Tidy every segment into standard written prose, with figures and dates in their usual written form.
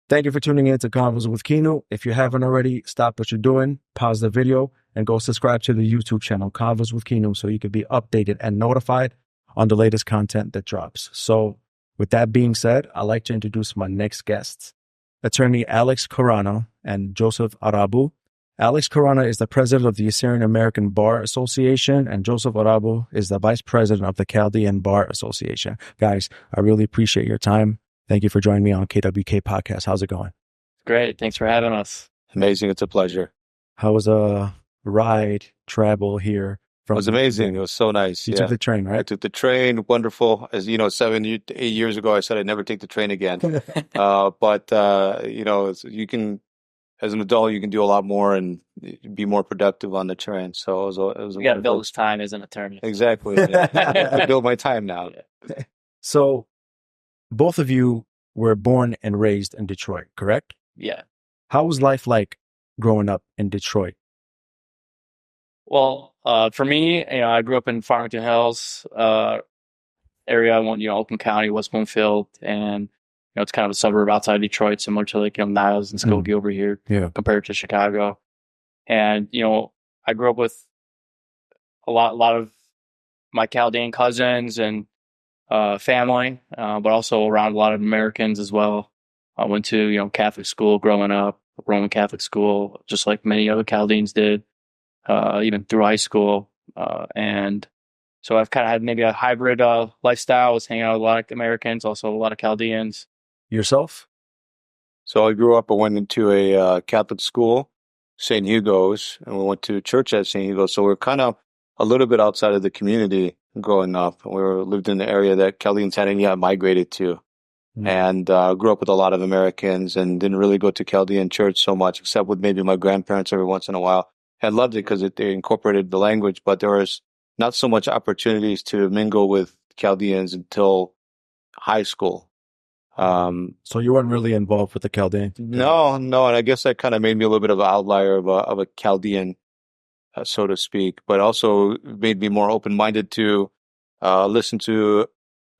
Thank you for tuning in to Convos with Kino. If you haven't already, stop what you're doing, pause the video, and go subscribe to the YouTube channel, Convos with Kino, so you can be updated and notified on the latest content that drops. So with that being said, I'd like to introduce my next guests, attorney Alex Karana and Joseph Arabbo. Alex Karana is the president of the Assyrian American Bar Association, and Joseph Arabbo is the vice president of the Chaldean Bar Association. Guys, I really appreciate your time. Thank you for joining me on K.W.K podcast. How's it going? Great. Thanks for having us. Amazing. It's a pleasure. How was ride, travel here? It was amazing. It was so nice. You took the train, right? I took the train. Wonderful. As you know, 8 years ago, I said I'd never take the train again. But you can, as an adult, you can do a lot more and be more productive on the train. So it was you got to build his time as an attorney. Exactly. I build my time now. Yeah. So both of you were born and raised in Detroit, correct? Yeah. How was life like growing up in Detroit? Well, for me, I grew up in Farmington Hills area, Oakland County, West Bloomfield, and it's kind of a suburb outside Detroit, similar to like Niles and Skokie over here, compared to Chicago. And I grew up with a lot of my Chaldean cousins and family, but also around a lot of Americans as well. I went to Catholic school growing up, Roman Catholic school, just like many other Chaldeans did, even through high school. And so I've kind of had maybe a hybrid lifestyle. I was hanging out with a lot of Americans, also a lot of Chaldeans. Yourself? So I grew up, I went into a Catholic school, St. Hugo's, and we went to church at St. Hugo's. So we're kind of a little bit outside of the community growing up. We lived in the area that Chaldeans hadn't yet migrated to. And grew up with a lot of Americans and didn't really go to Chaldean church so much, except with maybe my grandparents every once in a while. I loved it because they incorporated the language, but there was not so much opportunities to mingle with Chaldeans until high school. So you weren't really involved with the Chaldean? No. And I guess that kind of made me a little bit of an outlier of a Chaldean, so to speak, but also made me more open-minded to listen to,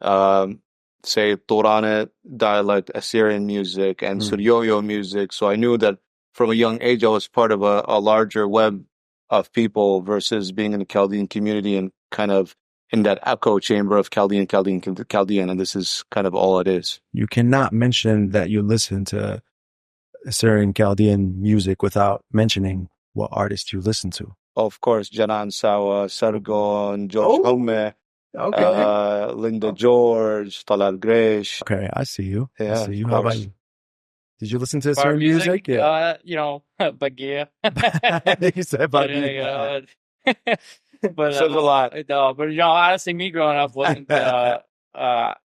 say, Torane dialect Assyrian music and Suryoyo music. So I knew that from a young age, I was part of a larger web of people versus being in the Chaldean community and kind of in that echo chamber of Chaldean, and this is kind of all it is. You cannot mention that you listen to Assyrian Chaldean music without mentioning what artist you listen to. Of course, Janan Sawa, Sargon, George Home, Linda George, Talal Gresh. Okay, I see you. Yeah, I see you. How about you? Did you listen to Assyrian music? Yeah. Bagia. You said Bagia. But says a lot. No, but honestly, me growing up wasn't. A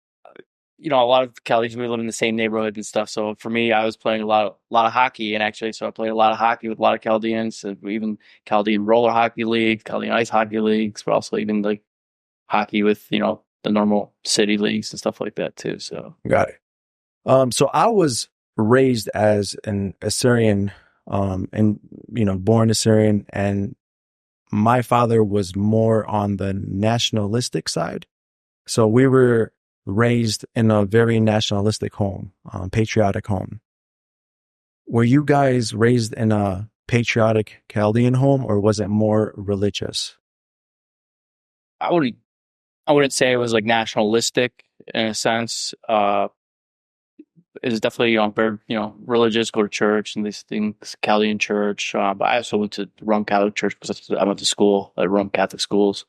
lot of Chaldeans, we live in the same neighborhood and stuff. So for me, I was playing a lot of hockey, and actually, so I played a lot of hockey with a lot of Chaldeans, even Chaldean roller hockey league, Chaldean ice hockey leagues, but also even like hockey with the normal city leagues and stuff like that too. So got it. So I was raised as an Assyrian, and born Assyrian, and my father was more on the nationalistic side. So we were raised in a very nationalistic home, patriotic home. Were you guys raised in a patriotic Chaldean home, or was it more religious? I wouldn't say it was like nationalistic in a sense. It's definitely very religious, go to church and these things, Chaldean church. But I also went to Roman Catholic church because I went to school at Roman Catholic schools.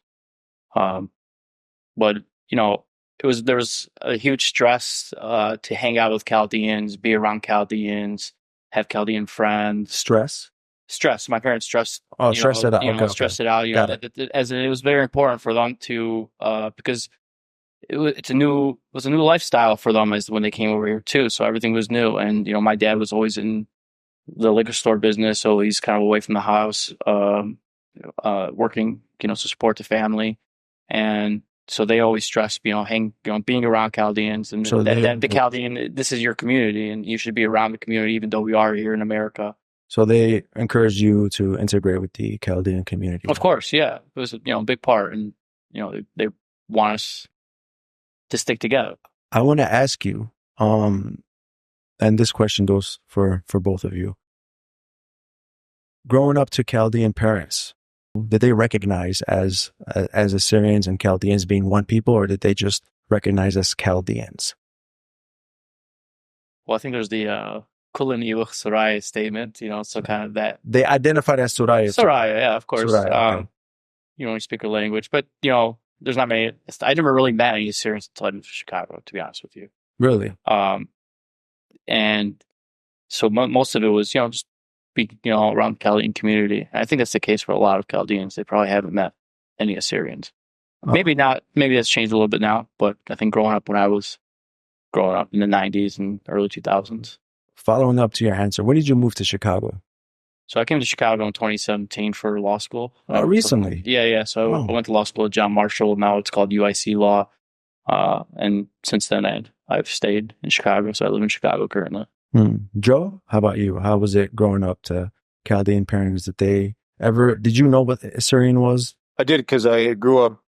But there was a huge stress to hang out with Chaldeans, be around Chaldeans, have Chaldean friends. Stress. My parents stressed. Stress it out. Stress it out. As it was very important for them to because it was a new lifestyle for them as when they came over here too. So everything was new, and my dad was always in the liquor store business, so he's kind of away from the house, working, to support the family, and so they always stressed, being around Chaldeans, and so the Chaldean, this is your community, and you should be around the community, even though we are here in America. So they encouraged you to integrate with the Chaldean community. Of course, yeah, it was a big part, and they want us to stick together. I want to ask you, and this question goes for both of you. Growing up to Chaldean parents, did they recognize as Assyrians and Chaldeans being one people, or did they just recognize as Chaldeans? Well, I think there's the Kulin Iwach Soraya statement, so kind of that. They identified as Soraya. Soraya, yeah, of course. Soraya, okay. When you speak a language, but, there's not many. I never really met any Assyrians until I moved to Chicago, to be honest with you. Really? And so most of it was, just speaking, around the Chaldean community. And I think that's the case for a lot of Chaldeans. They probably haven't met any Assyrians. Maybe not. Maybe that's changed a little bit now, but I think growing up when I was growing up in the 90s and early 2000s. Following up to your answer, when did you move to Chicago? So I came to Chicago in 2017 for law school. Recently? Yeah. So I went to law school at John Marshall. Now it's called UIC Law. And since then I've stayed in Chicago. So I live in Chicago currently. Joe, how about you? How was it growing up to Chaldean parents? Did you know what Assyrian was? I did, because I grew up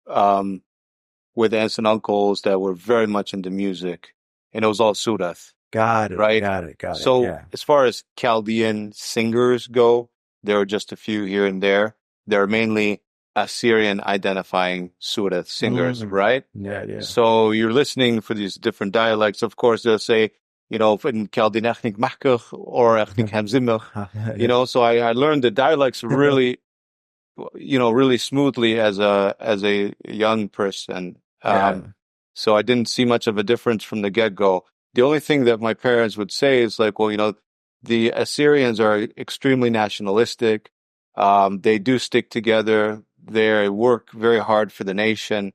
with aunts and uncles that were very much into music, and it was all Sudath. Got it. Right? Got it. So yeah. As far as Chaldean singers go, there are just a few here and there. They're mainly Assyrian identifying Sudath singers, right? Yeah. So you're listening for these different dialects. Of course, they'll say, in Chaldean ethnic Makach or ethnic Hamzimach, so I learned the dialects really, really smoothly as a young person. So I didn't see much of a difference from the get-go. The only thing that my parents would say is like, well, the Assyrians are extremely nationalistic. They do stick together. They work very hard for the nation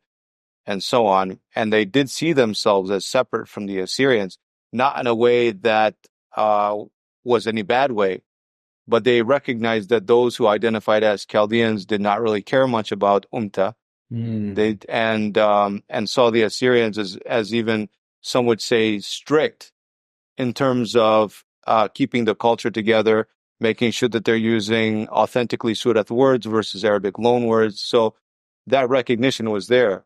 and so on. And they did see themselves as separate from the Assyrians, not in a way that was any bad way, but they recognized that those who identified as Chaldeans did not really care much about Umta. They and saw the Assyrians as even, some would say, strict in terms of keeping the culture together, making sure that they're using authentically Sudath words versus Arabic loan words. So that recognition was there.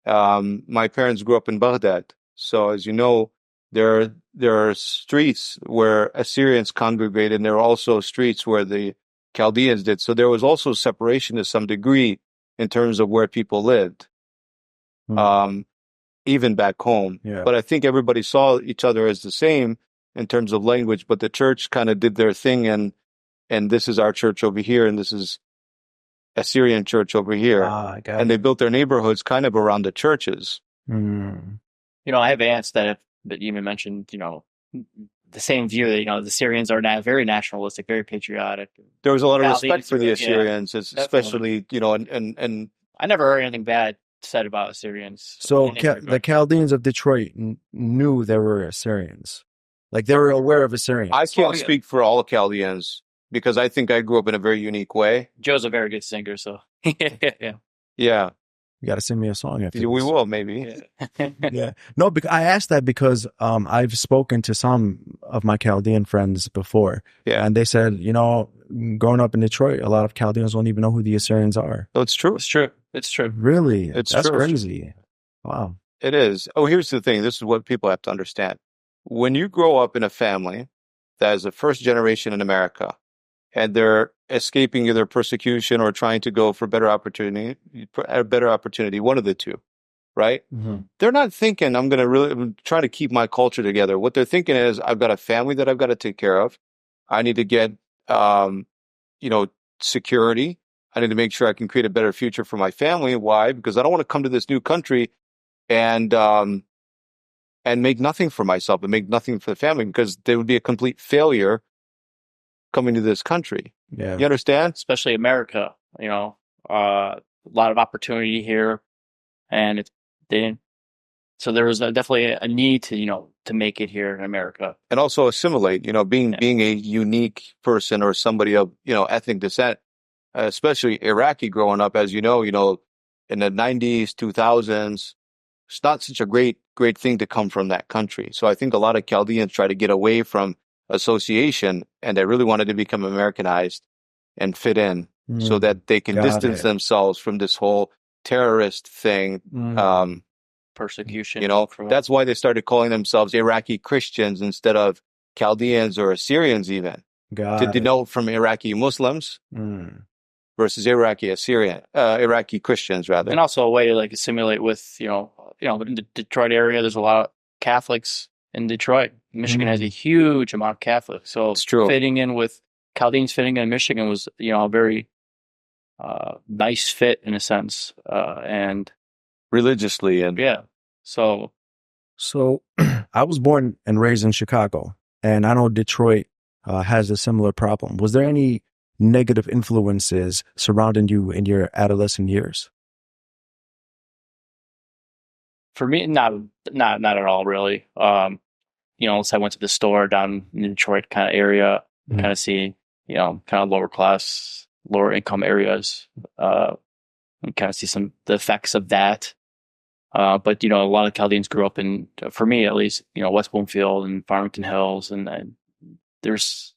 My parents grew up in Baghdad. So as you know, there are streets where Assyrians congregated, and there are also streets where the Chaldeans did. So there was also separation to some degree in terms of where people lived. Even back home. Yeah. But I think everybody saw each other as the same in terms of language, but the church kind of did their thing, and this is our church over here, and this is Assyrian church over here. And they built their neighborhoods kind of around the churches. I have aunts that even mentioned, the same view that, the Syrians are very nationalistic, very patriotic. There was a lot of respect for the Assyrians, especially, and I never heard anything bad said about Assyrians. So the Chaldeans of Detroit knew there were Assyrians. Like, they were aware of Assyrians. I can't speak for all Chaldeans because I think I grew up in a very unique way. Joe's a very good singer, so yeah. You got to send me a song after We will, maybe. Yeah. No, I asked that because I've spoken to some of my Chaldean friends before. Yeah. And they said, growing up in Detroit, a lot of Chaldeans don't even know who the Assyrians are. No, it's true. It's true. It's true. Really? That's true. Crazy. Wow. It is. Oh, here's the thing. This is what people have to understand. When you grow up in a family that is the first generation in America, and they're escaping either persecution or trying to go for better opportunity, one of the two, right? They're not thinking, I'm trying to keep my culture together. What they're thinking is, I've got a family that I've got to take care of. I need to get, security. I need to make sure I can create a better future for my family. Why? Because I don't want to come to this new country and make nothing for myself and make nothing for the family, because there would be a complete failure coming to this country. Yeah. You understand? Especially America, a lot of opportunity here, and so there was definitely a need to make it here in America, and also assimilate. Being a unique person or somebody of ethnic descent, especially Iraqi growing up, as in the 90s, 2000s, it's not such a great thing to come from that country. So I think a lot of Chaldeans try to get away from association, and they really wanted to become Americanized and fit in so that they can distance themselves from this whole terrorist thing. Persecution. That's why they started calling themselves Iraqi Christians instead of Chaldeans or Assyrians even, to Got it. denote from Iraqi Muslims versus Iraqi Christians rather. And also a way to like assimilate with, in the Detroit area, there's a lot of Catholics in Detroit. Michigan has a huge amount of Catholics. So It's true. fitting in with Chaldeans fitting in Michigan was, a very nice fit in a sense. And Religiously and yeah, so I was born and raised in Chicago, and I know Detroit has a similar problem. Was there any negative influences surrounding you in your adolescent years? for me, not at all really. Unless I went to the store down in the Detroit kind of area, kind of see, kind of lower class, lower income areas, and kind of see the effects of that. But a lot of Chaldeans grew up in, for me at least, West Bloomfield and Farmington Hills, and there's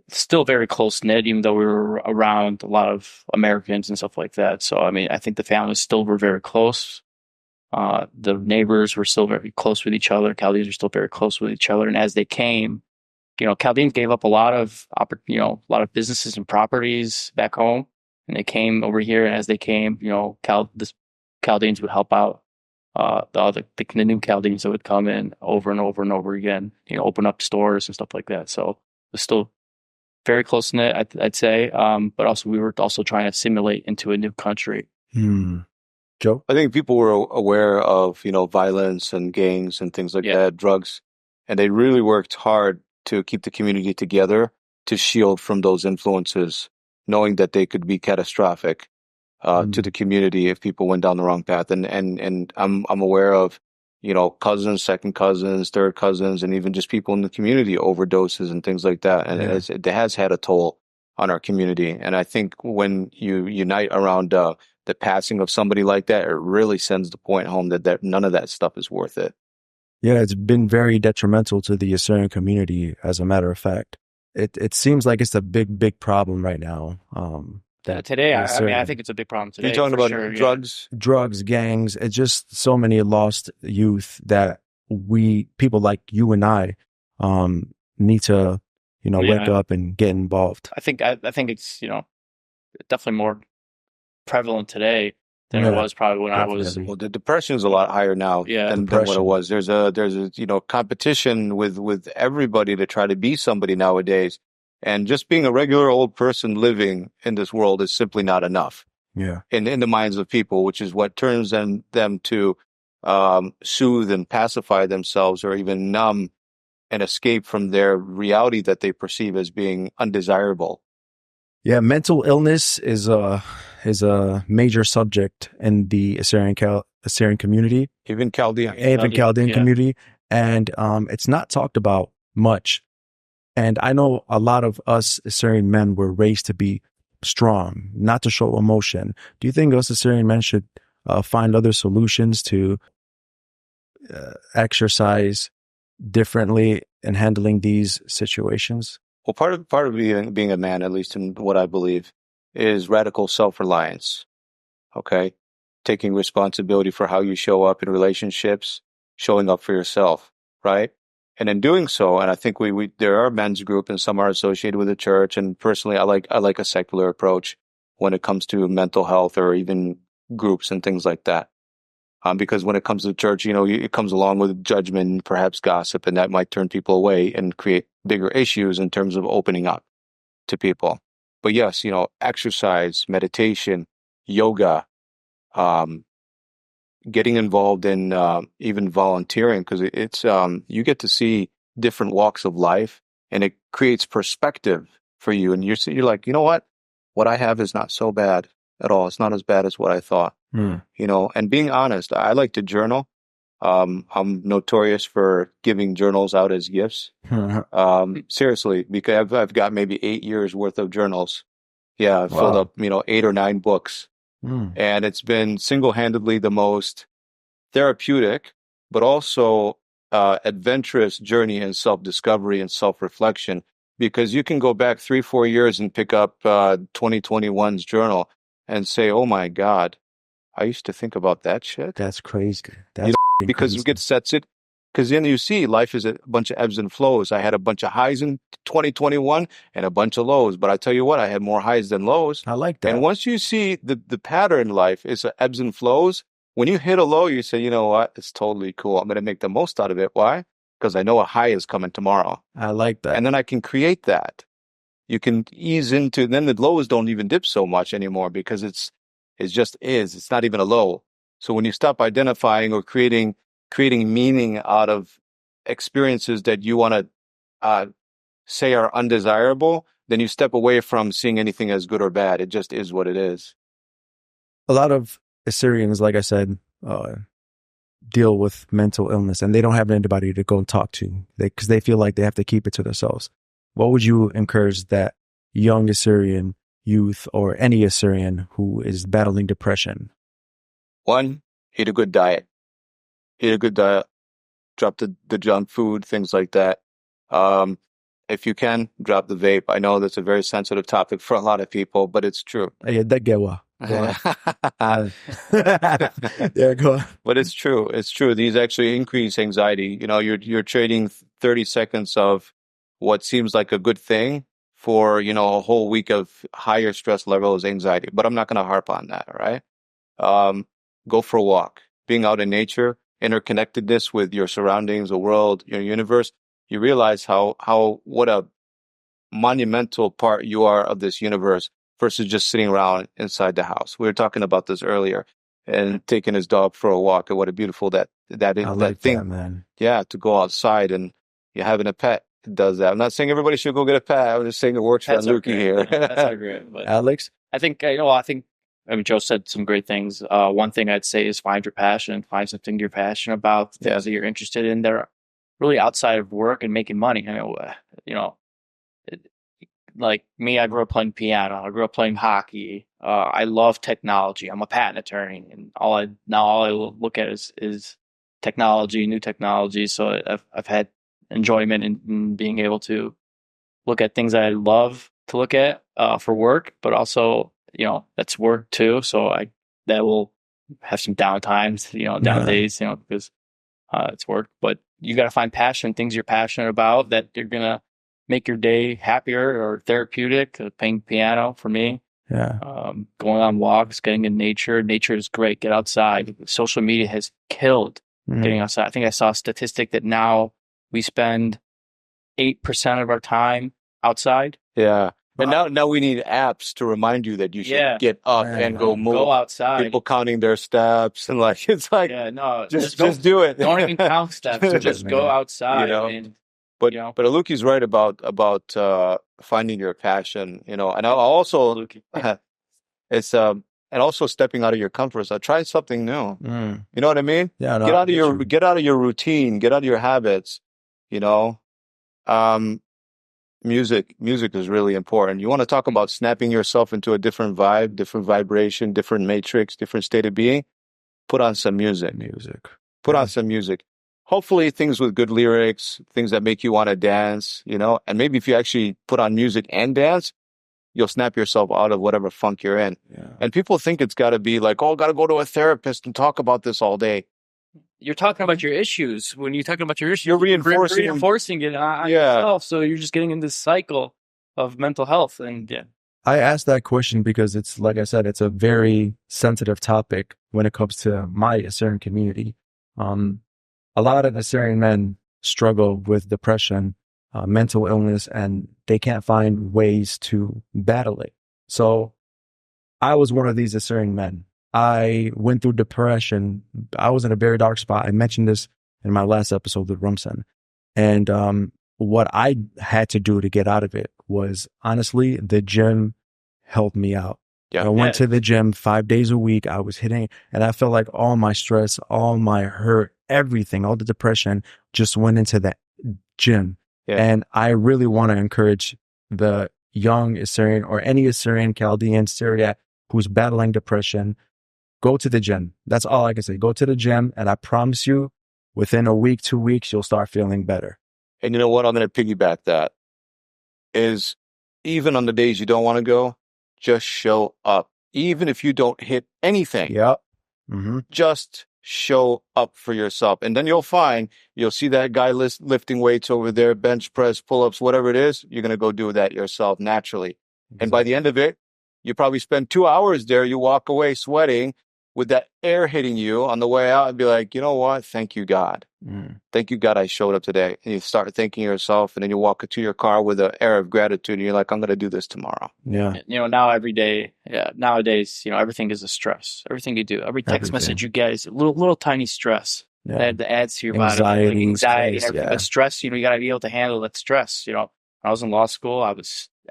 still very close knit, even though we were around a lot of Americans and stuff like that. So I mean, I think the families still were very close. The neighbors were still very close with each other. Chaldeans were still very close with each other, and as they came, Chaldeans gave up a lot of businesses and properties back home, and they came over here. And as they came, the Chaldeans would help out the new Chaldeans that would come in over and over and over again. Open up stores and stuff like that. So it was still very close knit, I'd say. But also we were also trying to assimilate into a new country. Joe? I think people were aware of, violence and gangs and things like that, drugs, and they really worked hard to keep the community together, to shield from those influences, knowing that they could be catastrophic to the community if people went down the wrong path. And I'm aware of, cousins, second cousins, third cousins, and even just people in the community overdoses and things like that. And it has had a toll on our community. And I think when you unite around the passing of somebody like that, it really sends the point home that none of that stuff is worth it. Yeah, it's been very detrimental to the Assyrian community, as a matter of fact. It seems like it's a big problem right now. Today, I think it's a big problem today. You're talking about drugs? Drugs, gangs. It's just so many lost youth that people like you and I need to, wake up and get involved. I think it's, definitely more prevalent today than it was probably when I was. Well, the depression is a lot higher now than what it was. There's a competition with everybody to try to be somebody nowadays, and just being a regular old person living in this world is simply not enough. Yeah, in the minds of people, which is what turns them to soothe and pacify themselves, or even numb and escape from their reality that they perceive as being undesirable. Yeah, mental illness is a major subject in the Assyrian community, even Chaldean community, and it's not talked about much. And I know a lot of us Assyrian men were raised to be strong, not to show emotion. Do you think us Assyrian men should find other solutions to exercise differently in handling these situations? Well, part of being a man, at least in what I believe, is radical self-reliance. Okay? Taking responsibility for how you show up in relationships, showing up for yourself, right? And in doing so, and I think there are men's group and some are associated with the church, and personally I like a secular approach when it comes to mental health or even groups and things like that. Because when it comes to the church, it comes along with judgment and perhaps gossip, and that might turn people away and create bigger issues in terms of opening up to people. But yes, exercise, meditation, yoga, getting involved in even volunteering, because it's you get to see different walks of life, and it creates perspective for you. And you're like, what I have is not so bad at all. It's not as bad as what I thought. And being honest, I like to journal. I'm notorious for giving journals out as gifts. Seriously, because I've got maybe 8 years worth of journals. Yeah, I've filled up, 8 or 9 books. And it's been single-handedly the most therapeutic, but also adventurous journey in self-discovery and self-reflection, because you can go back 3-4 years and pick up 2021's journal and say, oh my God, I used to think about that shit. That's crazy. Because it sets it Because then you see life is a bunch of ebbs and flows. I had a bunch of highs in 2021 and a bunch of lows. But I tell you what, I had more highs than lows. I like that. And once you see the pattern in life is ebbs and flows, when you hit a low, you say, you know what? It's totally cool. I'm going to make the most out of it. Why? Because I know a high is coming tomorrow. I like that. And then I can create that. You can ease into, then the lows don't even dip so much anymore because it just is. It's not even a low. So when you stop identifying or creating meaning out of experiences that you want to say are undesirable, then you step away from seeing anything as good or bad. It just is what it is. A lot of Assyrians, like I said, deal with mental illness, and they don't have anybody to go and talk to because they feel like they have to keep it to themselves. What would you encourage that young Assyrian youth or any Assyrian who is battling depression? One, eat a good diet. Eat a good diet. Drop the junk food, things like that. If you can, drop the vape. I know that's a very sensitive topic for a lot of people, but it's true. Yeah, go on. But it's true. It's true. These actually increase anxiety. You know, you're trading 30 seconds of what seems like a good thing for, you know, a whole week of higher stress levels, anxiety. But I'm not going to harp on that, all right? Go for a walk. Being out in nature, interconnectedness with your surroundings, the world, your universe, you realize what a monumental part you are of this universe versus just sitting around inside the house. We were talking about this earlier, and taking his dog for a walk, and what a beautiful that thing, man. Yeah, to go outside, and you're having a pet does that. I'm not saying everybody should go get a pet. I'm just saying it works for Lukey here. That's not great. But Alex? I think Joe said some great things. One thing I'd say is find your passion, find something you're passionate about, things that you're interested in that are really outside of work and making money. Like me, I grew up playing piano. I grew up playing hockey. I love technology. I'm a patent attorney, and all I look at is technology, new technology. So I've had enjoyment in being able to look at things that I love to look at for work, but also, that's work too. So that will have some downtimes, down days, because it's work. But you got to find passion, things you're passionate about that you're gonna make your day happier or therapeutic. Playing piano for me. Yeah. Going on walks, getting in nature. Nature is great. Get outside. Social media has killed getting outside. I think I saw a statistic that now we spend 8% of our time outside. Yeah. And now we need apps to remind you that you should get up and go move. Go outside. People counting their steps and just do it. Don't even count steps. Just go outside. But Alukie's right about finding your passion. And I'll also it's and also stepping out of your comfort zone. Try something new. You know what I mean? Yeah. Get out of your routine. Get out of your habits. Music is really important. You want to talk about snapping yourself into a different vibe, different vibration, different matrix, different state of being. Put on some music. Put on some music. Hopefully things with good lyrics, things that make you want to dance, and maybe if you actually put on music and dance, you'll snap yourself out of whatever funk you're in. Yeah. And people think it's got to be like, got to go to a therapist and talk about this all day. You're talking about your issues. When you're talking about your issues, you're reinforcing it on yourself. So you're just getting in this cycle of mental health. And I asked that question because it's, like I said, it's a very sensitive topic when it comes to my Assyrian community. A lot of Assyrian men struggle with depression, mental illness, and they can't find ways to battle it. So I was one of these Assyrian men. I went through depression. I was in a very dark spot. I mentioned this in my last episode with Rumsen. And what I had to do to get out of it was, honestly, the gym helped me out. I went to the gym 5 days a week. I was hitting, and I felt like all my stress, all my hurt, everything, all the depression just went into that gym. Yeah. And I really want to encourage the young Assyrian or any Assyrian, Chaldean, Syriac who's battling depression, go to the gym. That's all I can say. Go to the gym, and I promise you, within a week, 2 weeks, you'll start feeling better. And you know what? I'm going to piggyback that. Is even on the days you don't want to go, just show up. Even if you don't hit anything. Yep. Just show up for yourself. And then you'll see that guy lifting weights over there, bench press, pull-ups, whatever it is, you're going to go do that yourself naturally. Exactly. And by the end of it, you probably spend 2 hours there. You walk away sweating with that air hitting you on the way out and be like, you know what? Thank you, God. Thank you, God, I showed up today. And you start thanking yourself, and then you walk into your car with an air of gratitude, and you're like, I'm going to do this tomorrow. Yeah. Now every day, nowadays, everything is a stress. Everything you do, every text message you get is a little tiny stress that adds to your body. Like anxiety, everything. But stress, you got to be able to handle that stress. When I was in law school,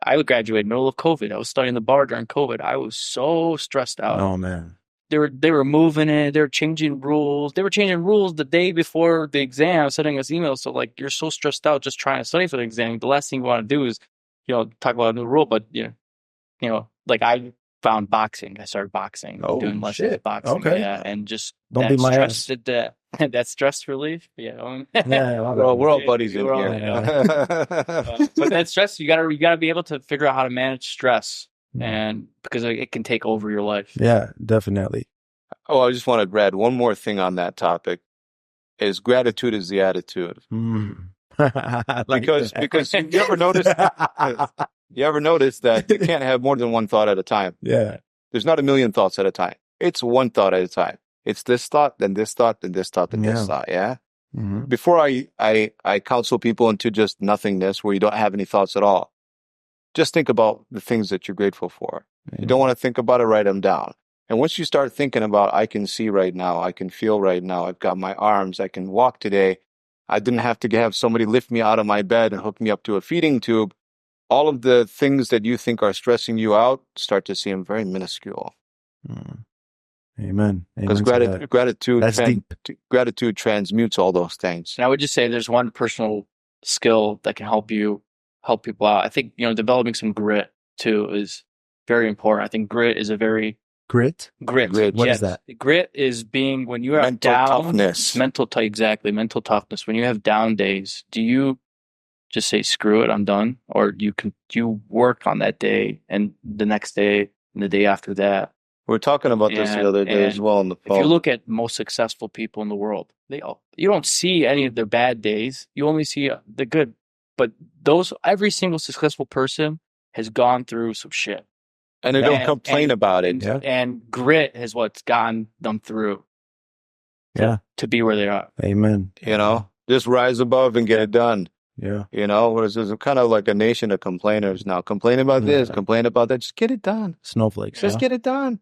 I graduated middle of COVID. I was studying the bar during COVID. I was so stressed out. Oh, man. They were moving it. They were changing rules. They were changing rules the day before the exam, sending us emails. So you're so stressed out just trying to study for the exam. The last thing you want to do is, talk about a new rule. But I found boxing. I started boxing, doing lessons of boxing. Okay. Yeah, and just don't be my ass. That stress relief. Yeah. Well, we're all buddies in here. But that stress, you gotta be able to figure out how to manage stress. And because it can take over your life. Yeah, definitely. Oh, I just wanted to add one more thing on that topic. Is gratitude is the attitude. Because you ever notice that you can't have more than one thought at a time. Yeah. There's not a million thoughts at a time. It's one thought at a time. It's this thought, then this thought, then this thought, then this thought. Yeah. Mm-hmm. Before I counsel people into just nothingness where you don't have any thoughts at all. Just think about the things that you're grateful for. Yeah. You don't want to think about it, write them down. And once you start thinking about, I can see right now, I can feel right now, I've got my arms, I can walk today. I didn't have to have somebody lift me out of my bed and hook me up to a feeding tube. All of the things that you think are stressing you out start to seem very minuscule. Amen. Because gratitude transmutes all those things. And I would just say there's one personal skill that can help people out. I think, developing some grit too is very important. I think grit is a very Grit. What is that? Grit is being when you are mental down. Toughness. Mental toughness. When you have down days, do you just say screw it, I'm done, or do you work on that day and the next day and the day after that? We were talking about this the other day as well on the phone. If you look at most successful people in the world, you don't see any of their bad days. You only see the good. But every single successful person has gone through some shit. And they don't complain about it. And grit is what's gotten them through to be where they are. Amen. Just rise above and get it done. Yeah. Whereas there's kind of like a nation of complainers now. Complain about this, complain about that. Just get it done. Snowflakes. Just get it done.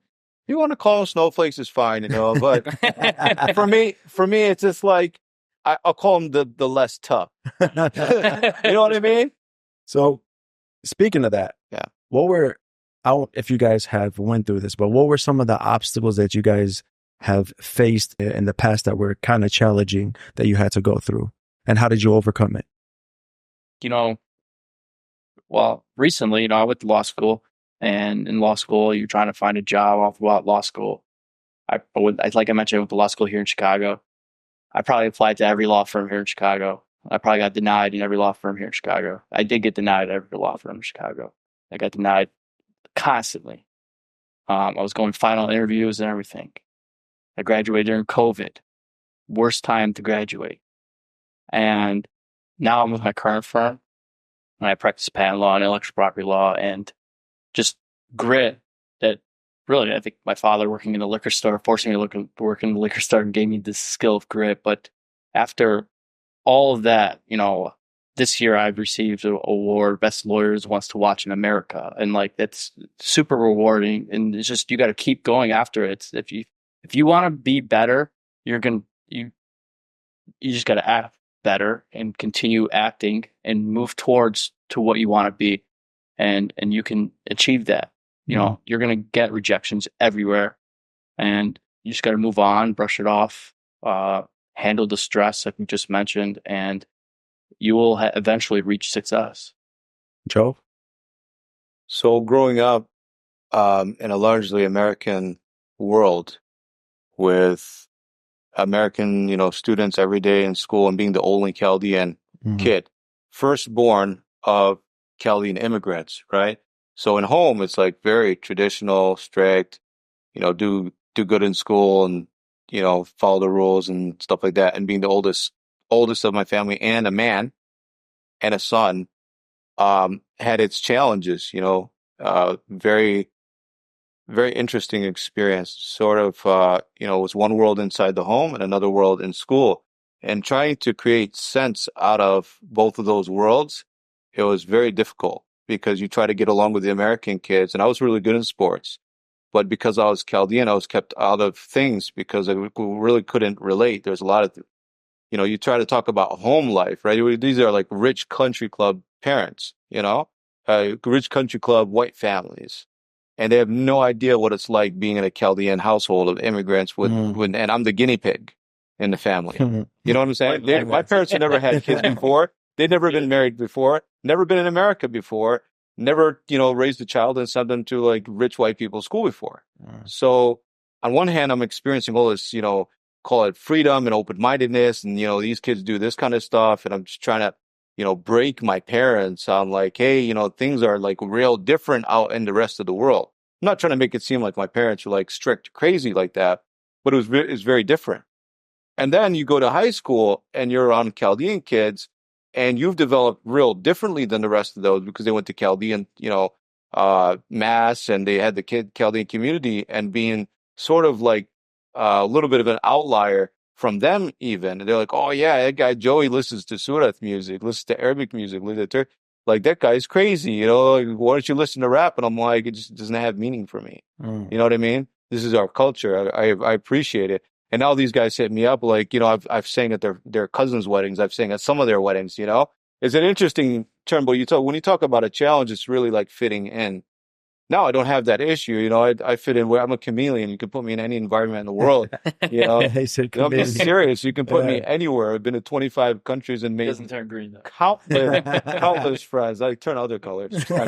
You want to call them snowflakes is fine, but for me, it's just like, I'll call them the less tough. You know what I mean? So speaking of that, I don't know if you guys have went through this, but what were some of the obstacles that you guys have faced in the past that were kind of challenging that you had to go through? And how did you overcome it? Well, recently, I went to law school, and in law school, you're trying to find a job off about law school. Like I mentioned, I went to law school here in Chicago. I probably applied to every law firm here in Chicago. I probably got denied in every law firm here in Chicago. I did get denied at every law firm in Chicago. I got denied constantly. I was going final interviews and everything. I graduated during COVID. Worst time to graduate. And now I'm with my current firm, and I practice patent law and intellectual property law, and just grit that really, I think my father working in a liquor store, forcing me to work in the liquor store, gave me this skill of grit. But after all of that, this year I've received an award, Best Lawyers Wants to Watch in America. And that's super rewarding. And it's just, you got to keep going after it. If you want to be better, you just got to act better and continue acting and move towards to what you want to be. And you can achieve that. You're going to get rejections everywhere, and you just got to move on, brush it off, handle the stress like we just mentioned, and you will eventually reach success. Joe? So growing up in a largely American world with American, students every day in school and being the only Chaldean kid, firstborn of Chaldean immigrants, right? So in home, it's like very traditional, strict, do good in school and, follow the rules and stuff like that. And being the oldest of my family and a man and a son, had its challenges, very, very interesting experience. Sort of, it was one world inside the home and another world in school. And trying to create sense out of both of those worlds, it was very difficult because you try to get along with the American kids. And I was really good in sports, but because I was Chaldean, I was kept out of things because I really couldn't relate. There's a lot of, you try to talk about home life, right? These are like rich country club parents, rich country club white families. And they have no idea what it's like being in a Chaldean household of immigrants and I'm the guinea pig in the family. You know what I'm saying? My parents had never had kids before. They'd never been married before, never been in America before, never, raised a child and sent them to like rich white people's school before. So on one hand, I'm experiencing all this, call it freedom and open-mindedness. And, these kids do this kind of stuff. And I'm just trying to, break my parents on like, hey, things are like real different out in the rest of the world. I'm not trying to make it seem like my parents were like strict, crazy like that, but it was very different. And then you go to high school and you're around Chaldean kids and you've developed real differently than the rest of those because they went to Chaldean, mass and they had the Chaldean community and being sort of like a little bit of an outlier from them even. And they're like, oh yeah, that guy Joey listens to Surat music, listens to Arabic music, like that guy's crazy, like, why don't you listen to rap? And I'm like, it just doesn't have meaning for me. You know what I mean? This is our culture. I appreciate it. And now these guys hit me up like, I've sang at their cousins' weddings. I've sang at some of their weddings, It's an interesting term, but when you talk about a challenge, it's really like fitting in. Now I don't have that issue, I fit in where I'm a chameleon. You can put me in any environment in the world, They said I'm serious. You can put me anywhere. I've been to 25 countries and made doesn't turn green though. countless friends. I turn other colors. I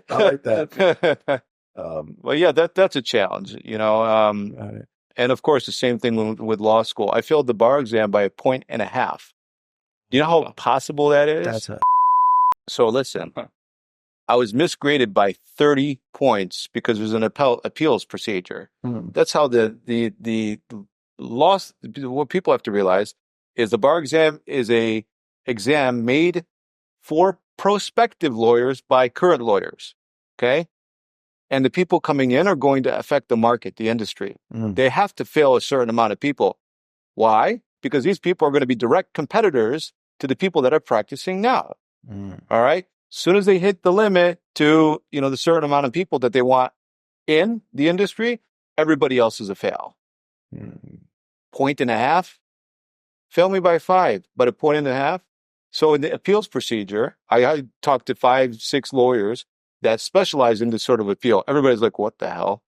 like that. Well, yeah, that's a challenge, And of course, the same thing with law school. I failed the bar exam by 1.5 points. Do you know how possible that is? So listen. I was misgraded by 30 points because there's an appeals procedure. That's how the loss. What people have to realize is the bar exam is a exam made for prospective lawyers by current lawyers. Okay. And the people coming in are going to affect the market, the industry. They have to fail a certain amount of people. Why? Because these people are going to be direct competitors to the people that are practicing now. All right. Soon as they hit the limit to, the certain amount of people that they want in the industry, everybody else is a fail. 1.5 points, fail me by 5, but 1.5 points. So in the appeals procedure, I talked to 5, 6 lawyers that specialize in this sort of appeal. Everybody's like, what the hell?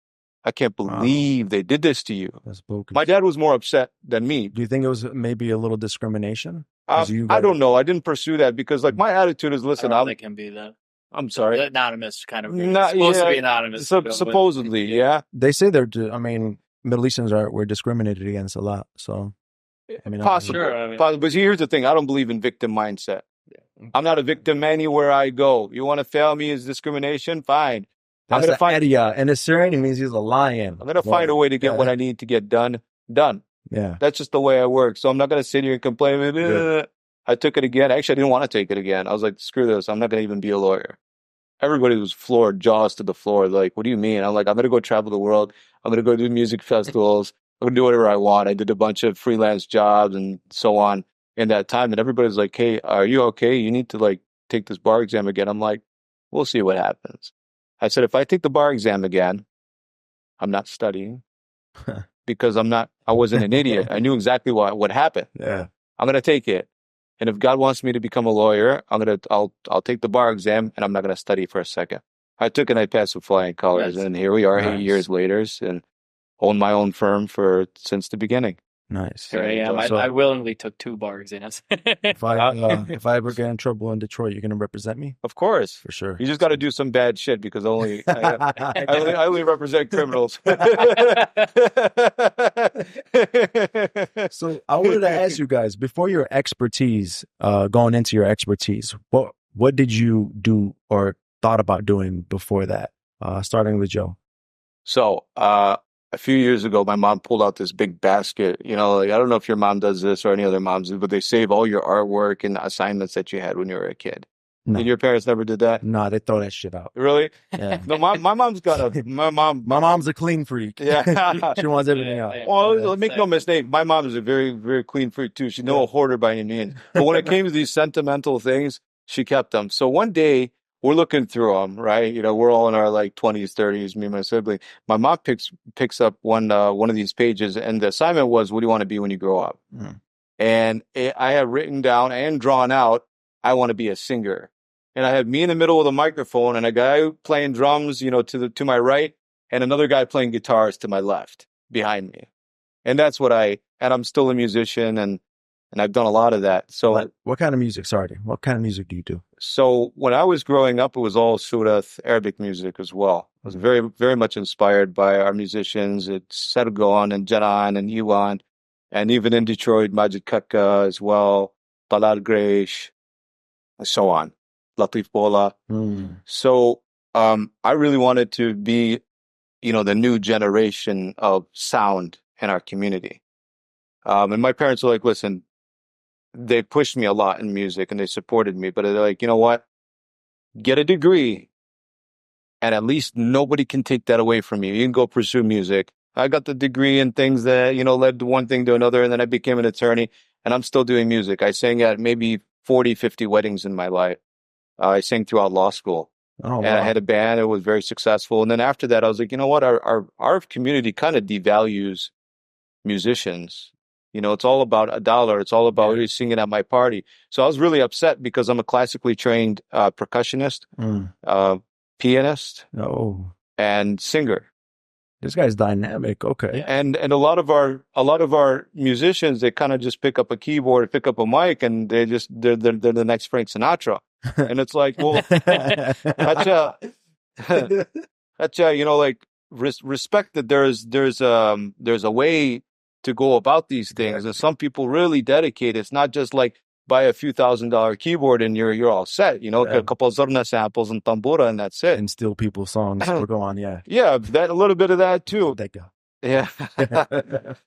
I can't believe they did this to you. That's bogus. My dad was more upset than me. Do you think it was maybe a little discrimination? I don't know. I didn't pursue that because my attitude is, listen, I think it can be that. I'm sorry. Anonymous kind of. It's supposed to be anonymous. Supposedly, yeah. They say Middle Easterns we're discriminated against a lot. So, possibly. Sure, but see, here's the thing. I don't believe in victim mindset. Yeah. I'm not a victim anywhere I go. You want to fail me as discrimination? Fine. That's the idea. And Assyrian means he's a lion. I'm going to find a way to get what I need to get done. Yeah. That's just the way I work. So I'm not going to sit here and complain. I took it again. Actually, I didn't want to take it again. I was like, screw this. I'm not going to even be a lawyer. Everybody was floored, jaws to the floor. Like, what do you mean? I'm like, I'm going to go travel the world. I'm going to go do music festivals. I'm going to do whatever I want. I did a bunch of freelance jobs and so on in that time. And everybody's like, hey, are you okay? You need to take this bar exam again. I'm like, we'll see what happens. I said, if I take the bar exam again, I'm not studying because I wasn't an idiot. I knew exactly what happened. Yeah. I'm going to take it. And if God wants me to become a lawyer, I'll take the bar exam and I'm not going to study for a second. I took it and I passed with flying colors. And here we are 8 years later and own my own firm since the beginning. Nice. Here I am. I willingly took 2 bar exams. If I ever get in trouble in Detroit, you're going to represent me? Of course. For sure. You just got to do some bad shit because I only represent criminals. So I wanted to ask you guys, before your expertise, going into your expertise, what did you do or thought about doing before that? Starting with Joe. So a few years ago, my mom pulled out this big basket. You know, like, I don't know if your mom does this or any other moms, but they save all your artwork and assignments that you had when you were a kid. No. Did your parents never did that? No, they throw that shit out. Really? Yeah. No, my mom's got my mom's a clean freak. Yeah. She wants everything out. Well, make no mistake, my mom is a very, very clean freak too. She's no hoarder by any means. But when it came to these sentimental things, she kept them. So one day we're looking through them, right? You know, we're all in our like 20s, 30s, me and my sibling. My mom picks up one of these pages, and the assignment was, what do you want to be when you grow up? Mm. And I have written down and drawn out, I want to be a singer. And I had me in the middle with a microphone and a guy playing drums, you know, to my right, and another guy playing guitars to my left behind me. And that's what I'm still a musician, and I've done a lot of that. So what kind of music? Sorry, what kind of music do you do? So when I was growing up, it was all Surah Arabic music as well. I was very, very much inspired by our musicians. It's Sergon and Jaran and Iwan, and even in Detroit, Majid Kaka as well, Talal Greish, and so on. Latif Bola. So I really wanted to be, you know, the new generation of sound in our community. And my parents were like, listen, they pushed me a lot in music and they supported me, but they're like, you know what? Get a degree and at least nobody can take that away from you. You can go pursue music. I got the degree in things that, you know, led to one thing to another. And then I became an attorney and I'm still doing music. I sang at maybe 40, 50 weddings in my life. I sang throughout law school. Oh, and wow. I had a band. It was very successful. And then after that, I was like, you know what? Our community kind of devalues musicians. You know, it's all about a dollar. It's all about who's singing at my party. So I was really upset because I'm a classically trained percussionist, pianist, and singer. This guy's dynamic. Okay. And a lot of our musicians, they kind of just pick up a keyboard, pick up a mic, and they're the next Frank Sinatra. And it's like, well, that's you know, like respect that there's a way to go about these things, and some people really dedicate. It's not just like buy a few $1,000 keyboard and you're all set. You know, a couple of Zorna samples and tambura, and that's it. And steal people's songs. We'll go on, yeah, that a little bit of that too. Yeah. But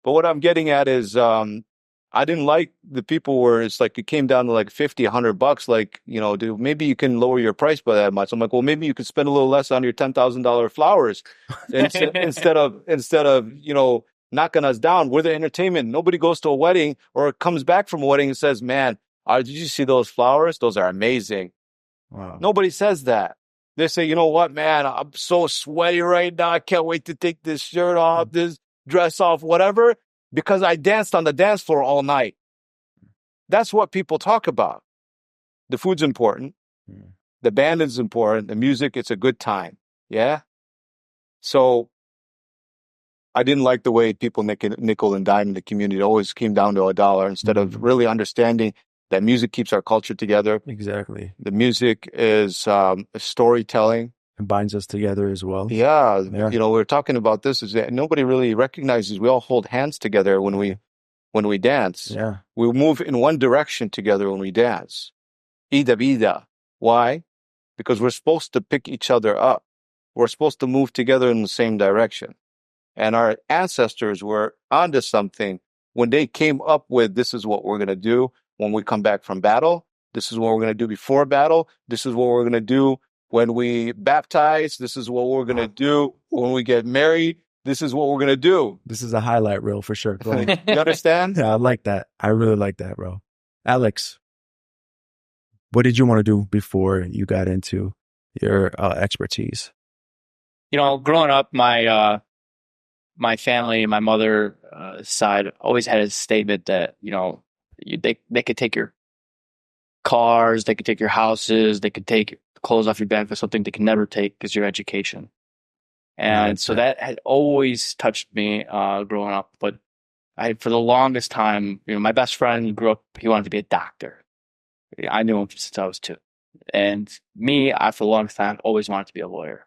what I'm getting at is, I didn't like the people where it's like it came down to like $50, $100. Like, you know, dude, maybe you can lower your price by that much. I'm like, well, maybe you could spend a little less on your $10,000 flowers instead of, you know, knocking us down. We're the entertainment. Nobody goes to a wedding or comes back from a wedding and says, man, did you see those flowers? Those are amazing. Wow. Nobody says that. They say, you know what, man, I'm so sweaty right now. I can't wait to take this shirt off, this dress off, whatever, because I danced on the dance floor all night. That's what people talk about. The food's important. The band is important. The music, it's a good time. Yeah. So I didn't like the way people nickel and dime in the community. It always came down to a dollar instead of really understanding that music keeps our culture together. Exactly. The music is storytelling. It binds us together as well. Yeah. You know, we're talking about this is that nobody really recognizes we all hold hands together when we dance. Yeah. We move in one direction together when we dance. Ida vida. Why? Because we're supposed to pick each other up. We're supposed to move together in the same direction. And our ancestors were onto something when they came up with, this is what we're going to do when we come back from battle. This is what we're going to do before battle. This is what we're going to do when we baptize. This is what we're going to do when we get married. This is what we're going to do. This is a highlight reel for sure. Go ahead. You understand? Yeah, I like that. I really like that, bro. Alex, what did you want to do before you got into your expertise? You know, growing up, my family, my mother side always had a statement that, you know, they could take your cars, they could take your houses, they could take clothes off your back, for something they can never take is your education. And so that had always touched me growing up. But for the longest time, you know, my best friend grew up, he wanted to be a doctor. I knew him since I was 2. And me, for the longest time, always wanted to be a lawyer.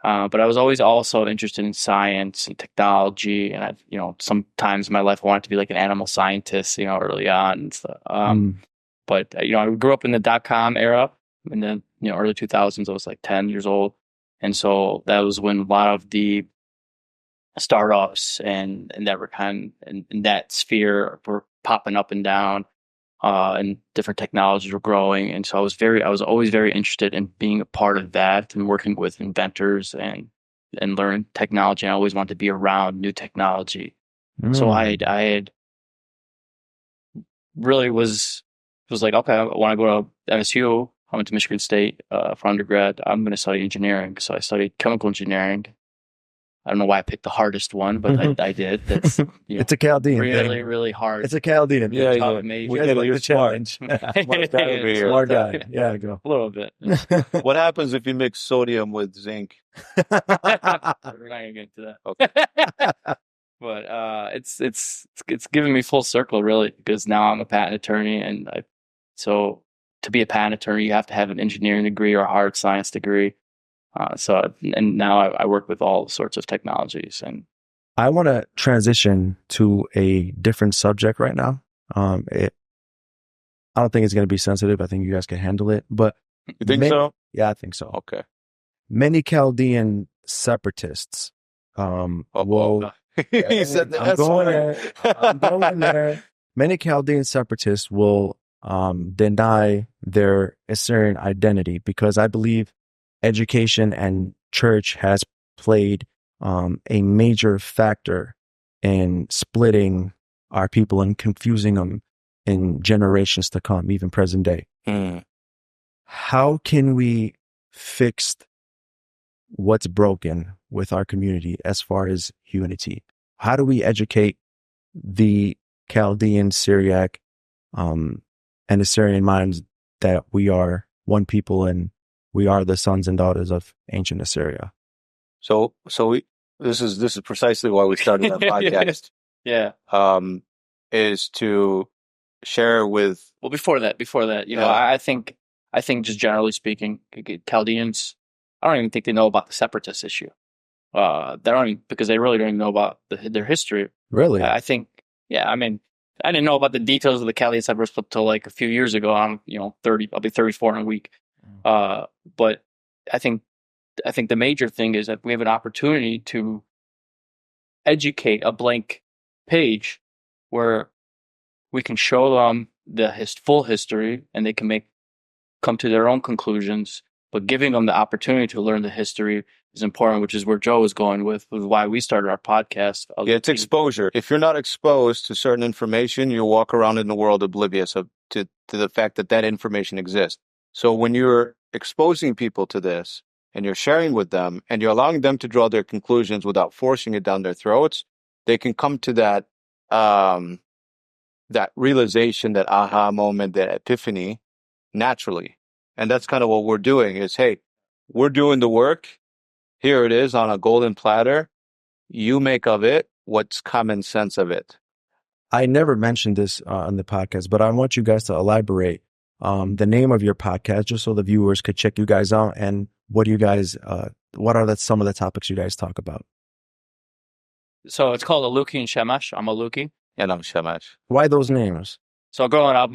But I was always also interested in science and technology, and you know, sometimes in my life I wanted to be like an animal scientist, you know, early on. But you know, I grew up in the .com era, and then you know, early 2000s. I was like 10 years old, and so that was when a lot of the startups and that were in that sphere were popping up and down, and different technologies were growing. And so I was always very interested in being a part of that and working with inventors and learning technology. I always wanted to be around new technology. So I had really was like, okay, I want to go to MSU. I went to Michigan State for undergrad. I'm going to study engineering. So I studied chemical engineering. I don't know why I picked the hardest one, but I did. That's it's a Chaldean really, thing. really hard. It's a Chaldean. Yeah, Taught yeah. me. We like the challenge. Smart guy over here. Smart guy. Yeah, go. A little bit. What happens if you mix sodium with zinc? We're not gonna get into that. Okay. But it's given me full circle, really, because now I'm a patent attorney, and so to be a patent attorney, you have to have an engineering degree or a hard science degree. And now I work with all sorts of technologies. And I want to transition to a different subject right now. I don't think it's going to be sensitive. I think you guys can handle it. But You think so? Yeah, I think so. Okay. Many Chaldean separatists. Well, He said that. I'm going there. I'm going there. Many Chaldean separatists will deny their Assyrian identity because I believe education and church has played a major factor in splitting our people and confusing them in generations to come, even present day. How can we fix what's broken with our community as far as unity? How do we educate the Chaldean, Syriac, and Assyrian minds that we are one people and we are the sons and daughters of ancient Assyria? So this is precisely why we started that podcast. yeah. Is to share with. Well, before that, I think just generally speaking, Chaldeans, I don't even think they know about the separatist issue. They don't even, because they really don't even know about their history. Really? I think, yeah. I mean, I didn't know about the details of the Chaldean separatists until like a few years ago. I'm 30. I'll be 34 in a week. But I think the major thing is that we have an opportunity to educate a blank page where we can show them the full history and they can come to their own conclusions. But giving them the opportunity to learn the history is important, which is where Joe was going with why we started our podcast. Yeah, it's exposure. If you're not exposed to certain information, you'll walk around in the world oblivious to the fact that information exists. So when you're exposing people to this and you're sharing with them and you're allowing them to draw their conclusions without forcing it down their throats, they can come to that realization, that aha moment, that epiphany naturally. And that's kind of what we're doing is, hey, we're doing the work. Here it is on a golden platter. You make of it what's common sense of it. I never mentioned this on the podcast, but I want you guys to elaborate the name of your podcast, just so the viewers could check you guys out. And what do you guys, what are some of the topics you guys talk about? So it's called Aluki and Shamash. I'm Aluki. And I'm Shamash. Why those names? So growing up,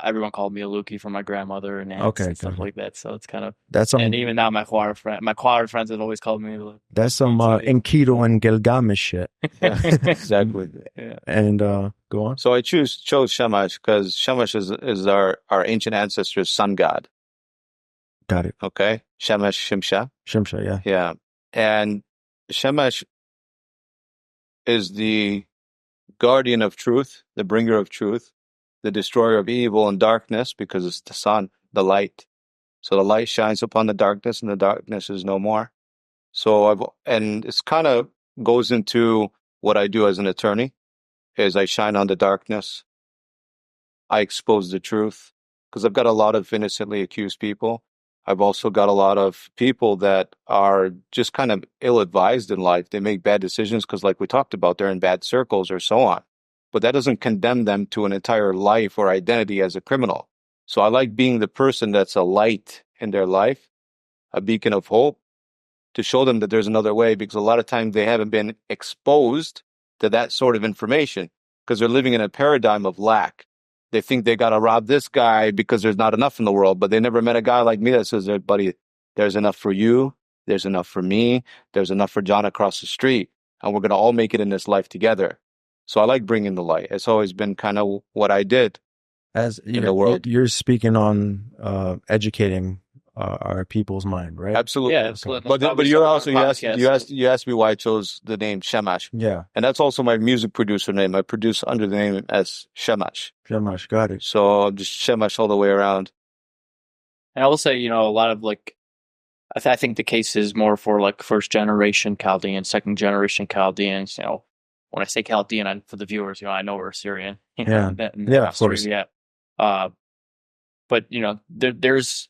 everyone called me Aluki from my grandmother and aunts and stuff like that. So it's kind of and even now my choir friends have always called me Aluki. That's some Enkidu and Gilgamesh shit. Yeah, exactly. Yeah. And go on. So I chose Shamash because Shamash is our ancient ancestor's sun god. Got it. Okay, Shamash Shimsha. Shimsha, yeah. Yeah, and Shamash is the guardian of truth, the bringer of truth, the destroyer of evil and darkness, because it's the sun, the light. So the light shines upon the darkness, and the darkness is no more. So it's kind of goes into what I do as an attorney, is I shine on the darkness. I expose the truth, because I've got a lot of innocently accused people. I've also got a lot of people that are just kind of ill-advised in life. They make bad decisions because, like we talked about, they're in bad circles or so on. But that doesn't condemn them to an entire life or identity as a criminal. So I like being the person that's a light in their life, a beacon of hope, to show them that there's another way, because a lot of times they haven't been exposed to that sort of information because they're living in a paradigm of lack. They think they got to rob this guy because there's not enough in the world, but they never met a guy like me that says, buddy, there's enough for you. There's enough for me. There's enough for John across the street. and we're going to all make it in this life together. So I like bringing the light. It's always been kind of what I did in the world. You're speaking on educating our people's mind, right? Absolutely. Yeah, absolutely. But you're also, you asked me why I chose the name Shamash. Yeah. And that's also my music producer name. I produce under the name as Shamash. Shamash, got it. So I'm just Shamash all the way around. And I will say, a lot of like, I think the case is more for like first generation Chaldeans, second generation Chaldeans. When I say Chaldean, for the viewers, I know we're Assyrian. Yeah, of course. Yeah. But there's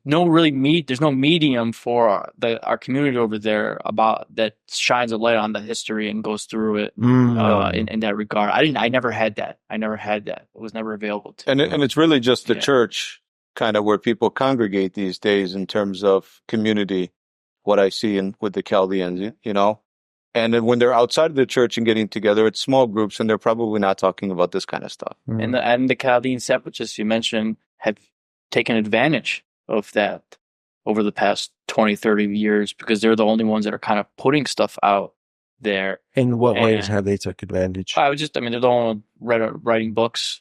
no medium for our community over there that shines a light on the history and goes through it in that regard. I never had that. It was never available to me. And it's really just the church kind of where people congregate these days in terms of community, what I see with the Chaldeans, And then when they're outside of the church and getting together, it's small groups, and they're probably not talking about this kind of stuff. And the Chaldean separatists you mentioned have taken advantage of that over the past 20, 30 years because they're the only ones that are kind of putting stuff out there. In what ways have they took advantage? They're the only one writing books,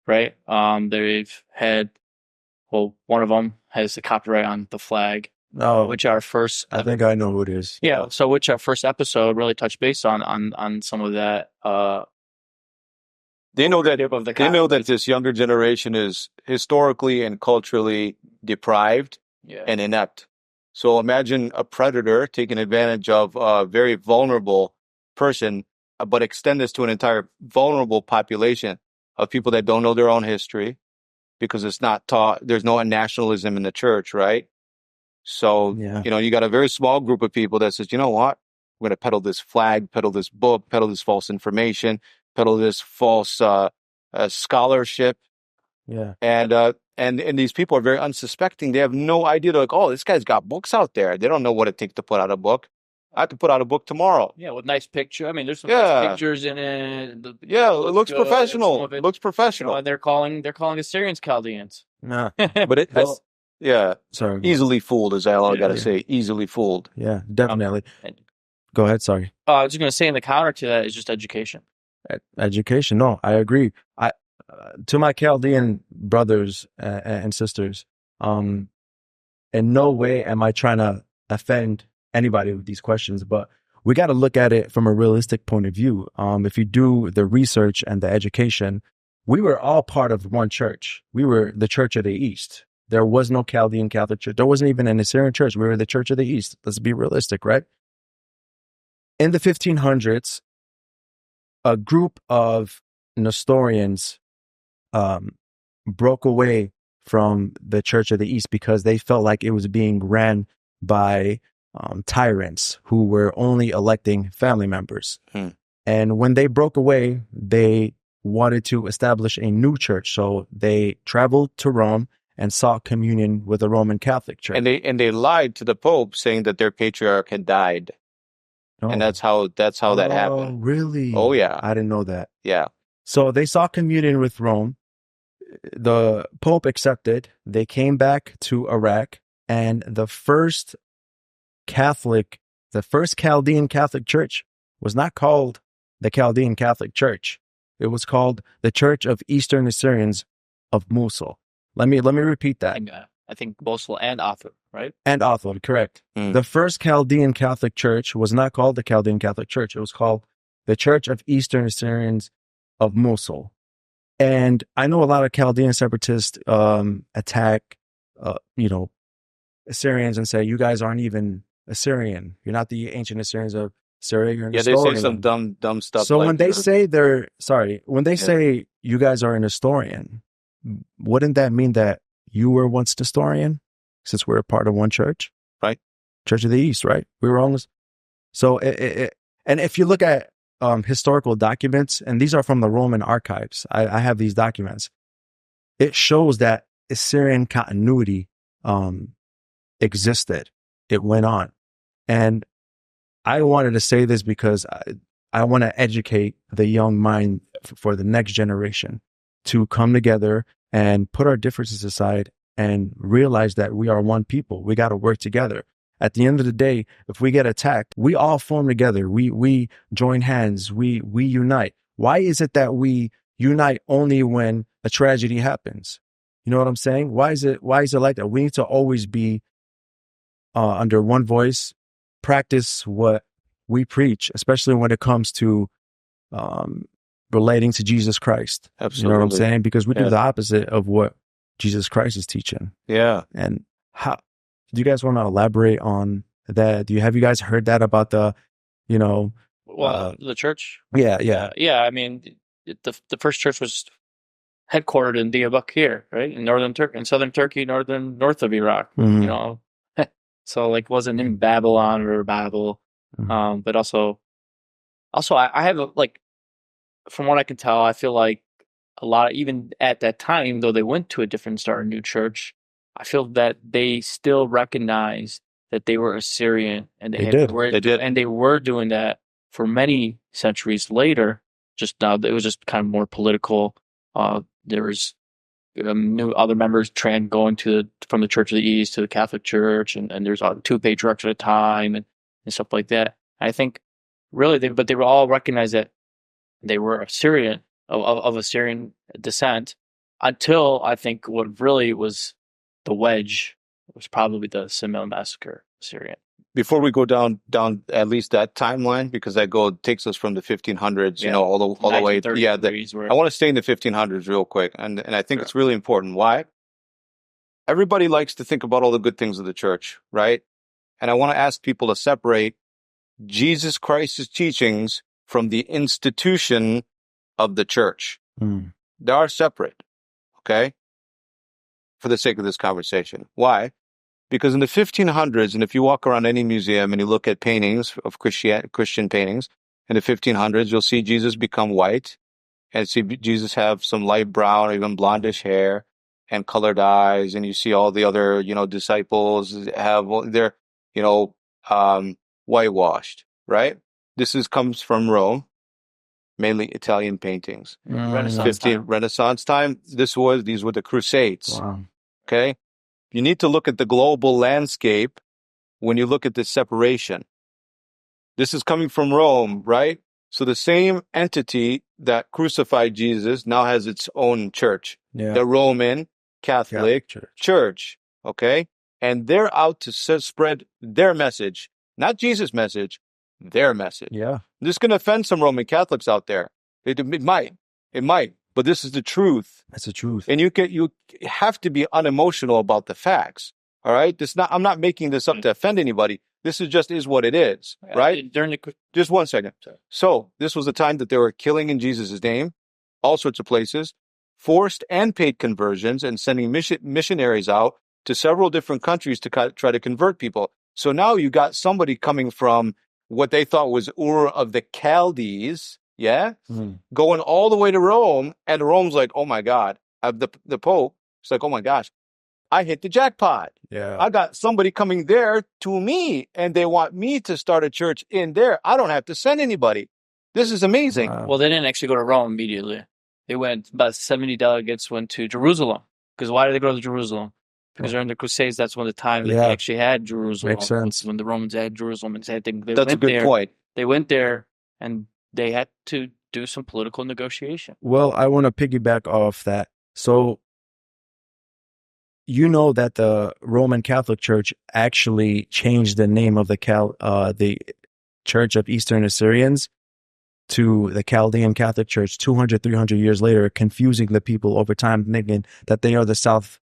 right? They've had, one of them has the copyright on the flag. Oh, which our first, I think I know who it is. Yeah, so which our first episode really touched base on some of that. They know that this younger generation is historically and culturally deprived and inept. So imagine a predator taking advantage of a very vulnerable person, but extend this to an entire vulnerable population of people that don't know their own history because it's not taught. There's no nationalism in the church, right? So, you got a very small group of people that says, you know what? We're going to peddle this flag, peddle this book, peddle this false information, peddle this false scholarship. Yeah. And these people are very unsuspecting. They have no idea. They're like, oh, this guy's got books out there. They don't know what it takes to put out a book. I have to put out a book tomorrow. Yeah, with nice picture. There's some nice pictures in it. It looks professional. It looks professional. And they're calling Assyrians Chaldeans. Nah. But sorry. Easily fooled, as I got to say. Easily fooled. Yeah, definitely. Go ahead. Sorry. I was just going to say, in the counter to that is just education. Education. No, I agree. To my Chaldean brothers and sisters, in no way am I trying to offend anybody with these questions, but we got to look at it from a realistic point of view. If you do the research and the education, we were all part of one church. We were the Church of the East. There was no Chaldean Catholic Church. There wasn't even an Assyrian church. We were the Church of the East. Let's be realistic, right? In the 1500s, a group of Nestorians broke away from the Church of the East because they felt like it was being ran by tyrants who were only electing family members. And when they broke away, they wanted to establish a new church. So they traveled to Rome and sought communion with the Roman Catholic Church. And they lied to the Pope, saying that their patriarch had died. Oh. And that's how that happened. Really? Oh, yeah. I didn't know that. Yeah. So they sought communion with Rome. The Pope accepted. They came back to Iraq, and the first Chaldean Catholic Church was not called the Chaldean Catholic Church. It was called the Church of Eastern Assyrians of Mosul. Let me repeat that. I think Mosul and Othman, right? And Othman, correct. The first Chaldean Catholic Church was not called the Chaldean Catholic Church. It was called the Church of Eastern Assyrians of Mosul. And I know a lot of Chaldean separatists attack, Assyrians and say, you guys aren't even Assyrian. You're not the ancient Assyrians of Syria. You're they say some dumb stuff. So when they say say you guys are an Nestorian, wouldn't that mean that you were once Nestorian, since we're a part of one church, right? Church of the East, right? We were on this. So, and if you look at historical documents, and these are from the Roman archives, I have these documents. It shows that Assyrian continuity existed. It went on, and I wanted to say this because I want to educate the young mind for the next generation to come together and put our differences aside and realize that we are one people. We got to work together. At the end of the day, if we get attacked, we all form together. We join hands. We unite. Why is it that we unite only when a tragedy happens? You know what I'm saying? Why is it like that? We need to always be under one voice, practice what we preach, especially when it comes to relating to Jesus Christ. Absolutely. You know what I'm saying? Because we do Yeah. the opposite of what Jesus Christ is teaching. Yeah. And how do you guys want to elaborate on that? Have you guys heard that about the, the church? Yeah. Yeah. I mean, the first church was headquartered in Diyarbakir here, right? In southern Turkey, north of Iraq, Mhm. you know. So like wasn't in Babylon or Babel. Mhm. But also I have from what I can tell, I feel like a lot, even at that time, even though they went to a different new church, I feel that they still recognize that they were Assyrian, and They did. and they were doing that for many centuries later. Just now, it was just kind of more political. There was new other members going from the Church of the East to the Catholic Church, and there's 2 patriarchs at a time, and stuff like that. I think really, they were all recognized that they were Assyrian of Assyrian descent, until I think what really was the wedge was probably the Simele massacre, Assyrian. Before we go down at least that timeline, because takes us from the 1500s, Yeah. all the way. Yeah, where I want to stay in the 1500s real quick, and I think it's really important. Why? Everybody likes to think about all the good things of the church, right? And I want to ask people to separate Jesus Christ's teachings from the institution of the church. Mm. They are separate, okay? For the sake of this conversation. Why? Because in the 1500s, and if you walk around any museum and you look at paintings of Christian paintings in the 1500s, you'll see Jesus become white and see Jesus have some light brown or even blondish hair and colored eyes. And you see all the other, disciples they're, whitewashed, right? Comes from Rome, mainly Italian paintings. Renaissance time. These were the Crusades. Wow. Okay. You need to look at the global landscape when you look at this separation. This is coming from Rome, right? So the same entity that crucified Jesus now has its own church, the Roman Catholic Church, okay? And they're out to spread their message, not Jesus' message, their message. Yeah. This is going to offend some Roman Catholics out there. It might, but this is the truth. That's the truth. And you have to be unemotional about the facts. All right. I'm not making this up to offend anybody. This is what it is. Right. Just 1 second. So this was the time that they were killing in Jesus' name, all sorts of places, forced and paid conversions, and sending missionaries out to several different countries to try to convert people. So now you got somebody coming from what they thought was Ur of the Chaldees. Yeah. Going all the way to Rome, and Rome's like, oh my God, the Pope. It's like, oh my gosh, I hit the jackpot. Yeah. I got somebody coming there to me, and they want me to start a church in there. I don't have to send anybody. This is amazing. Wow. Well, they didn't actually go to Rome immediately. They went, about 70 delegates went to Jerusalem. Because why did they go to Jerusalem? Because during the Crusades, that's when the time that they actually had Jerusalem. Makes sense. When the Romans had Jerusalem, and That's a good point. They went there, and they had to do some political negotiation. Well, I want to piggyback off that. So, you know that the Roman Catholic Church actually changed the name of the Church of Eastern Assyrians to the Chaldean Catholic Church 200, 300 years later, confusing the people over time, thinking that they are the South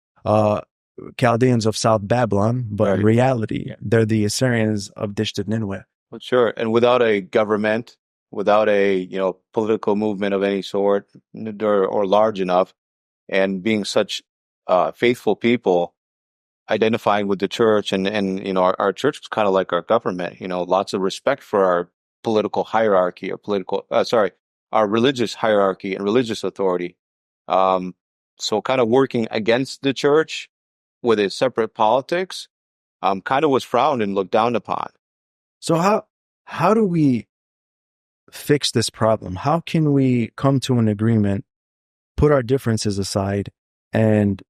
Chaldeans of South Babylon, but in reality, they're the Assyrians of Dishtut Nineveh. Well, sure. And without a government, without a political movement of any sort or large enough, and being such faithful people, identifying with the church, and our church is kind of like our government. Lots of respect for our political hierarchy, or our religious hierarchy and religious authority. So kind of working against the church with a separate politics, kind of was frowned and looked down upon. So how do we fix this problem? How can we come to an agreement, put our differences aside, and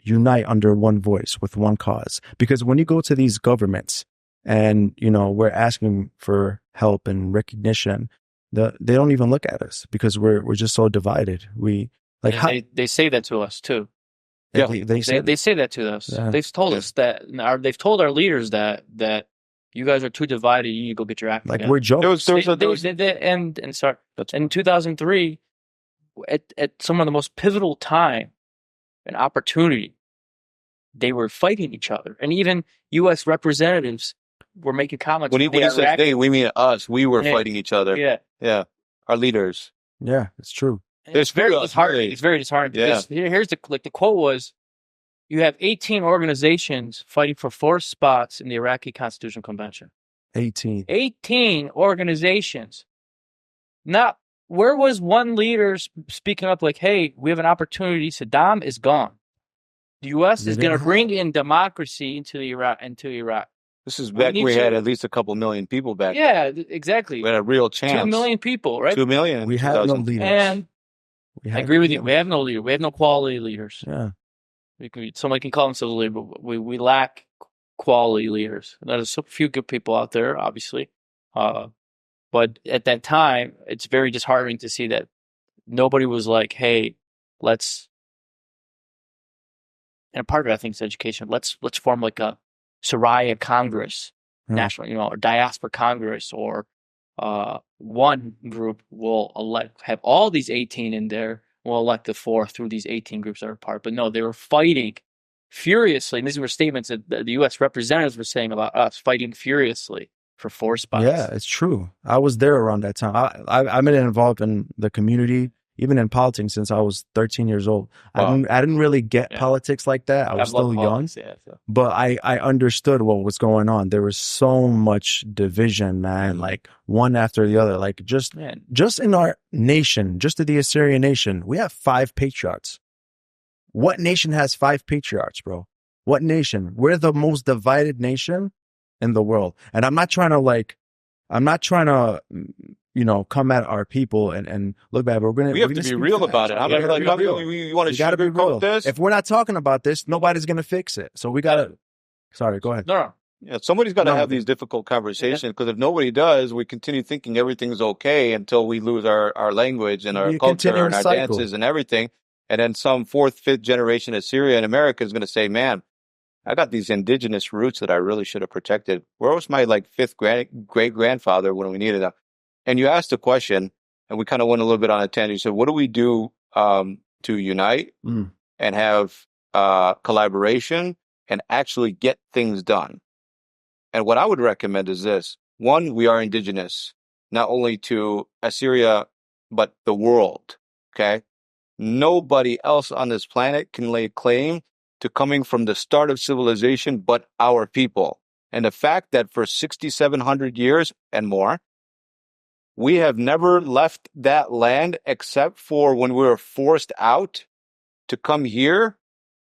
unite under one voice with one cause. Because when you go to these governments and, we're asking for help and recognition, they don't even look at us because we're just so divided. They say that to us too. Yeah, they say that to us. Yeah. They've told us that. They've told our leaders that you guys are too divided. You need to go get your act together. We're jokes. And sorry, in 2003, at some of the most pivotal time and opportunity, they were fighting each other, and even U.S. representatives were making comments. When he says they, we mean us. We were fighting each other. Yeah, our leaders. Yeah, it's true. It's very disheartening. It's very disheartening because here's the quote was, you have 18 organizations fighting for 4 spots in the Iraqi Constitutional Convention. 18 organizations. Now, where was one leader speaking up like, hey, we have an opportunity. Saddam is gone. The U.S. is going to bring in democracy into Iraq. This is back we had at least a couple million people back. Yeah, exactly. We had a real chance. 2 million people, right? 2 million. We have no leaders. And I agree with you. We have no leader. We have no quality leaders. Yeah. Somebody can call themselves a leader, but we lack quality leaders. There's a few good people out there, obviously. But at that time, it's very disheartening to see that nobody was like, hey, let's, and part of it, I think, is education. Let's form like a Syria Congress, national, or diaspora Congress, or one group will have all these 18 in there. We'll elect the 4 through these 18 groups that are part. But no, they were fighting furiously. And these were statements that the U.S. representatives were saying about us, fighting furiously for 4 spots. Yeah, it's true. I was there around that time. I've been involved in the community, even in politics, since I was 13 years old. Wow. I didn't really get politics like that. I was still young. But I understood what was going on. There was so much division, man, like one after the other. Like just in our nation, just in the Assyrian nation, we have 5 patriarchs. What nation has 5 patriarchs, bro? What nation? We're the most divided nation in the world. And I'm not trying to come at our people and look bad, but we have to be real about it. I'm like, we want to sugarcoat this. If we're not talking about this, nobody's going to fix it. So we got to, sorry, go ahead. No. Yeah, somebody's got to have these difficult conversations, because if nobody does, we continue thinking everything's okay until we lose our language and our culture and our dances and everything. And then some 4th, 5th generation Assyria in America is going to say, man, I got these indigenous roots that I really should have protected. Where was my 5th great-grandfather when we needed them? And you asked a question, and we kind of went a little bit on a tangent. You said, what do we do to unite and have collaboration and actually get things done? And what I would recommend is this. 1, we are indigenous, not only to Assyria, but the world, okay? Nobody else on this planet can lay claim to coming from the start of civilization but our people. And the fact that for 6,700 years and more, we have never left that land except for when we were forced out to come here,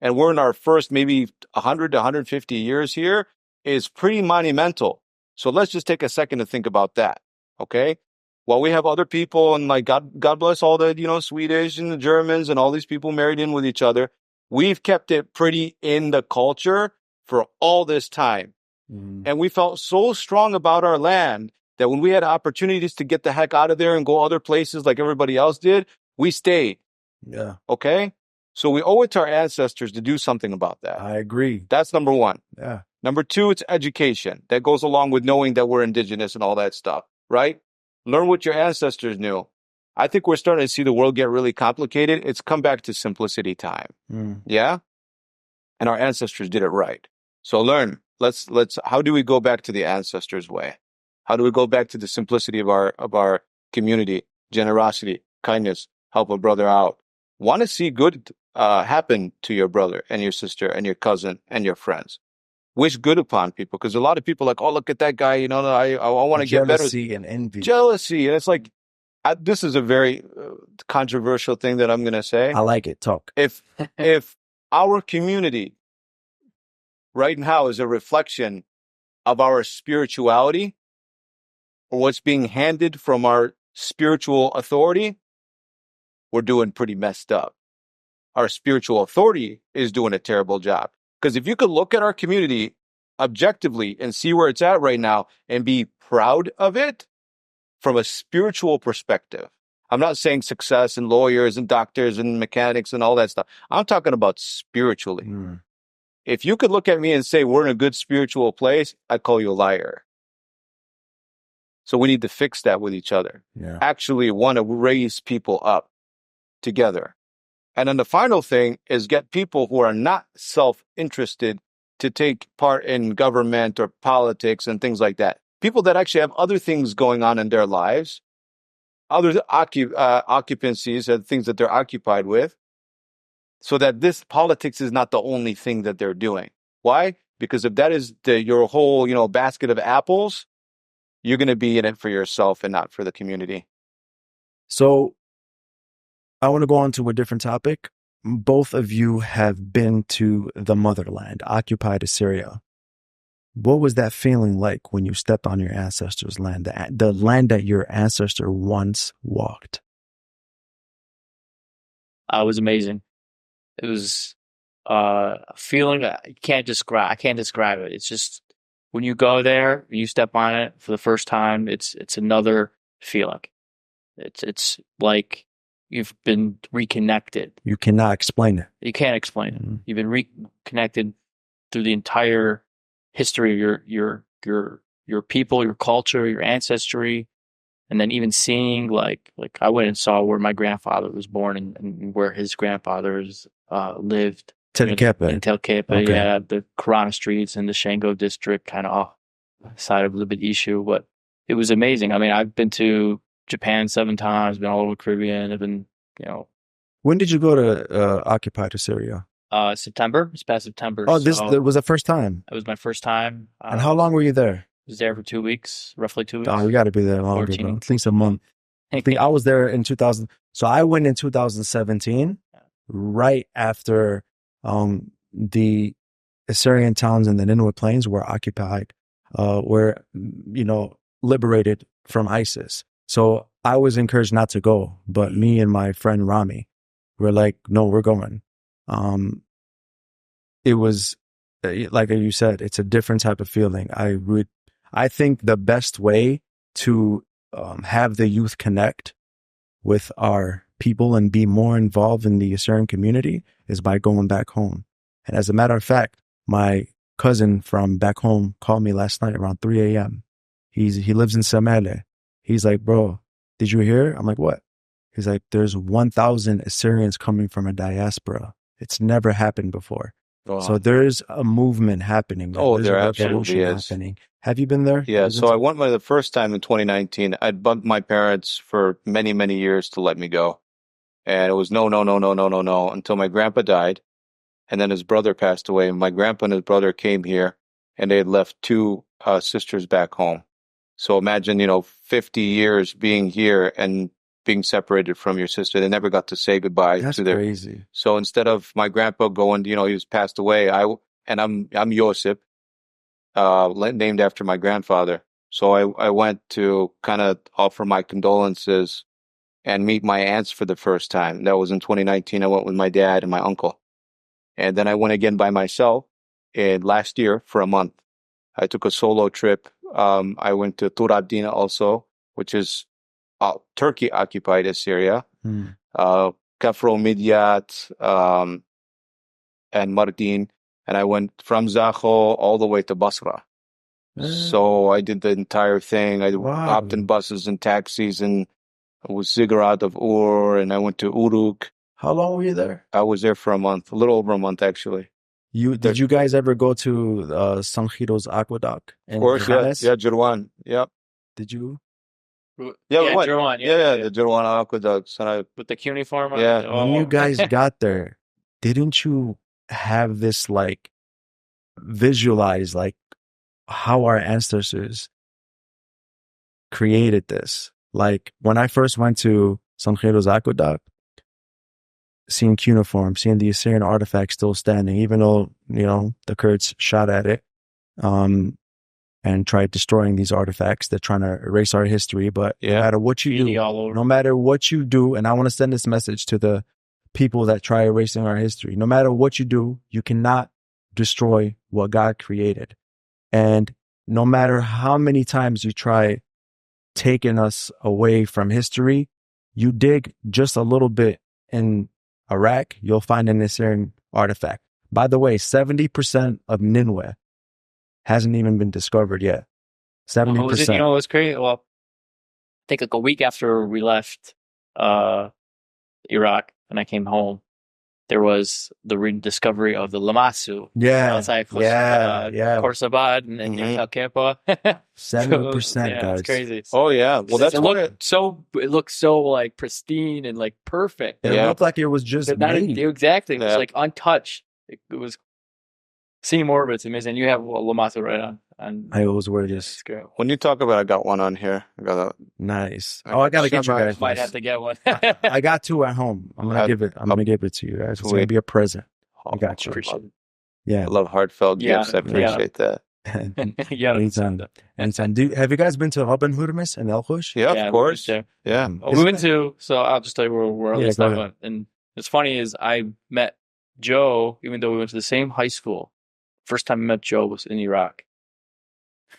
and we're in our first maybe 100 to 150 years here, is pretty monumental. So let's just take a second to think about that, okay? While we have other people, and God bless all the, Swedish and the Germans and all these people married in with each other, we've kept it pretty in the culture for all this time. And we felt so strong about our land that when we had opportunities to get the heck out of there and go other places like everybody else did, we stayed. Yeah. Okay? So we owe it to our ancestors to do something about that. I agree. That's number 1. Yeah. Number 2, it's education. That goes along with knowing that we're indigenous and all that stuff, right? Learn what your ancestors knew. I think we're starting to see the world get really complicated. It's come back to simplicity time. Yeah? And our ancestors did it right. So learn. How do we go back to the ancestors' way? How do we go back to the simplicity of our community, generosity, kindness, help a brother out? Want to see good happen to your brother and your sister and your cousin and your friends. Wish good upon people, because a lot of people are like, oh, look at that guy, I want to get better. Jealousy and envy. Jealousy, and it's like, this is a very controversial thing that I'm going to say. I like it. Talk. If our community right now is a reflection of our spirituality, or what's being handed from our spiritual authority, we're doing pretty messed up. our spiritual authority is doing a terrible job. Because if you could look at our community objectively and see where it's at right now and be proud of it from a spiritual perspective. I'm not saying success and lawyers and doctors and mechanics and all that stuff. I'm talking about spiritually. If you could look at me and say we're in a good spiritual place, I'd call you a liar. So we need to fix that with each other. Yeah. Actually want to raise people up together. And then the final thing is get people who are not self-interested to take part in government or politics and things like that. People that actually have other things going on in their lives, other occupancies and things that they're occupied with, so that this politics is not the only thing that they're doing. Why? Because if that is your whole, basket of apples, you're going to be in it for yourself and not for the community. So I want to go on to a different topic. Both of you have been to the motherland, occupied Assyria. What was that feeling like when you stepped on your ancestors' land, the land that your ancestor once walked? It was amazing. It was a feeling I can't describe it. It's just when you go there, you step on it for the first time, it's another feeling. It's like you've been reconnected. You cannot explain it. You can't explain it. You've been reconnected through the entire history of your people, your culture, your ancestry, and then even seeing like I went and saw where my grandfather was born and where his grandfathers lived. Tel-Kepe. In Tel-Kepe, Okay. yeah, the Karana streets in the Shango district, kind of off side of Libidishu, but it was amazing. I mean, I've been to Japan 7 times, been all over the Caribbean. I've been, When did you go to occupied Assyria? September. It's past September. Oh, this so was the first time. it was my first time. And how long were you there? I was there for 2 weeks, roughly 2 weeks. Oh, you got to be there longer, 14. bro. At least a month. I think I was there in 2000. So I went in 2017, right after the Assyrian towns in the Nineveh Plains were occupied, were liberated from ISIS. So I was encouraged not to go, but me and my friend Rami were like, no, we're going. It was, like you said, it's a different type of feeling. I think the best way to have the youth connect with our people and be more involved in the Assyrian community is by going back home. And as a matter of fact, my cousin from back home called me last night around 3 a.m. He lives in Samele. He's like, bro, did you hear? I'm like, what? He's like, there's 1,000 Assyrians coming from a diaspora. It's never happened before. Wow. So there's a movement happening. Oh, There's there a absolutely revolution is. happening. Have you been there? Yeah, so I went the first time in 2019. I'd bugged my parents for many, many years to let me go. And it was no, until my grandpa died. And then his brother passed away. And my grandpa and his brother came here and they had left 2 sisters back home. So imagine, 50 years being here and being separated from your sister. They never got to say goodbye. That's to their. crazy. So instead of my grandpa going, he was passed away. I'm Josip, named after my grandfather. So I went to kind of offer my condolences and meet my aunts for the first time. That was in 2019. I went with my dad and my uncle. And then I went again by myself last year for a month. I took a solo trip. I went to Tur-Abdina also, which is Turkey-occupied Assyria. Kafro Midyat, and Mardin. And I went from Zaho all the way to Basra. So I did the entire thing. I hopped in buses and taxis and I was Ziggurat of Ur, and I went to Uruk. How long were you there? I was there for a month, a little over a month, actually. Did you guys ever go to Sanjiro's Aqueduct? Of course, yeah, Jirwan, yep. Did you? Yeah, we went. Jirwan, the Jirwan Aqueduct. with the cuneiform. Yeah. When you guys got there, didn't you have this visualize how our ancestors created this? Like when I first went to Sanjiro's Aqueduct, seeing cuneiform, seeing the Assyrian artifact still standing, even though, the Kurds shot at it and tried destroying these artifacts. They're trying to erase our history, but no matter what you do, no matter what you do, and I want to send this message to the people that try erasing our history. No matter what you do, you cannot destroy what God created. And no matter how many times you try taking us away from history, you dig just a little bit in Iraq, you'll find an Assyrian artifact. By the way, 70% of Nineveh hasn't even been discovered yet. 70%. You know what's crazy? Well, I think like a week after we left Iraq and I came home, there was the rediscovery of the Lamassu. Yeah. Outside Khorsabad and Talkepa. 70%, guys. It's crazy. Oh yeah. Well, that's what it looked so like pristine and like perfect. It looked like it was just made. Exactly. It was like untouched. It was seeing more of it's amazing. You have Lamassu right on. I always wear this. When you talk about, I got one on here. I got a nice. Oh, I gotta get you guys. Might have to get one. I got two at home. I'm gonna give it to you guys. It's gonna be a present. I got you. Yeah, I love heartfelt gifts. I appreciate that. Anytime. Have you guys been to Rabban Hurmes and El Khush? Yeah, of course. Yeah, we went to. So I'll just tell you where all this stuff went. And what's funny is I met Joe, even though we went to the same high school. First time I met Joe was in Iraq.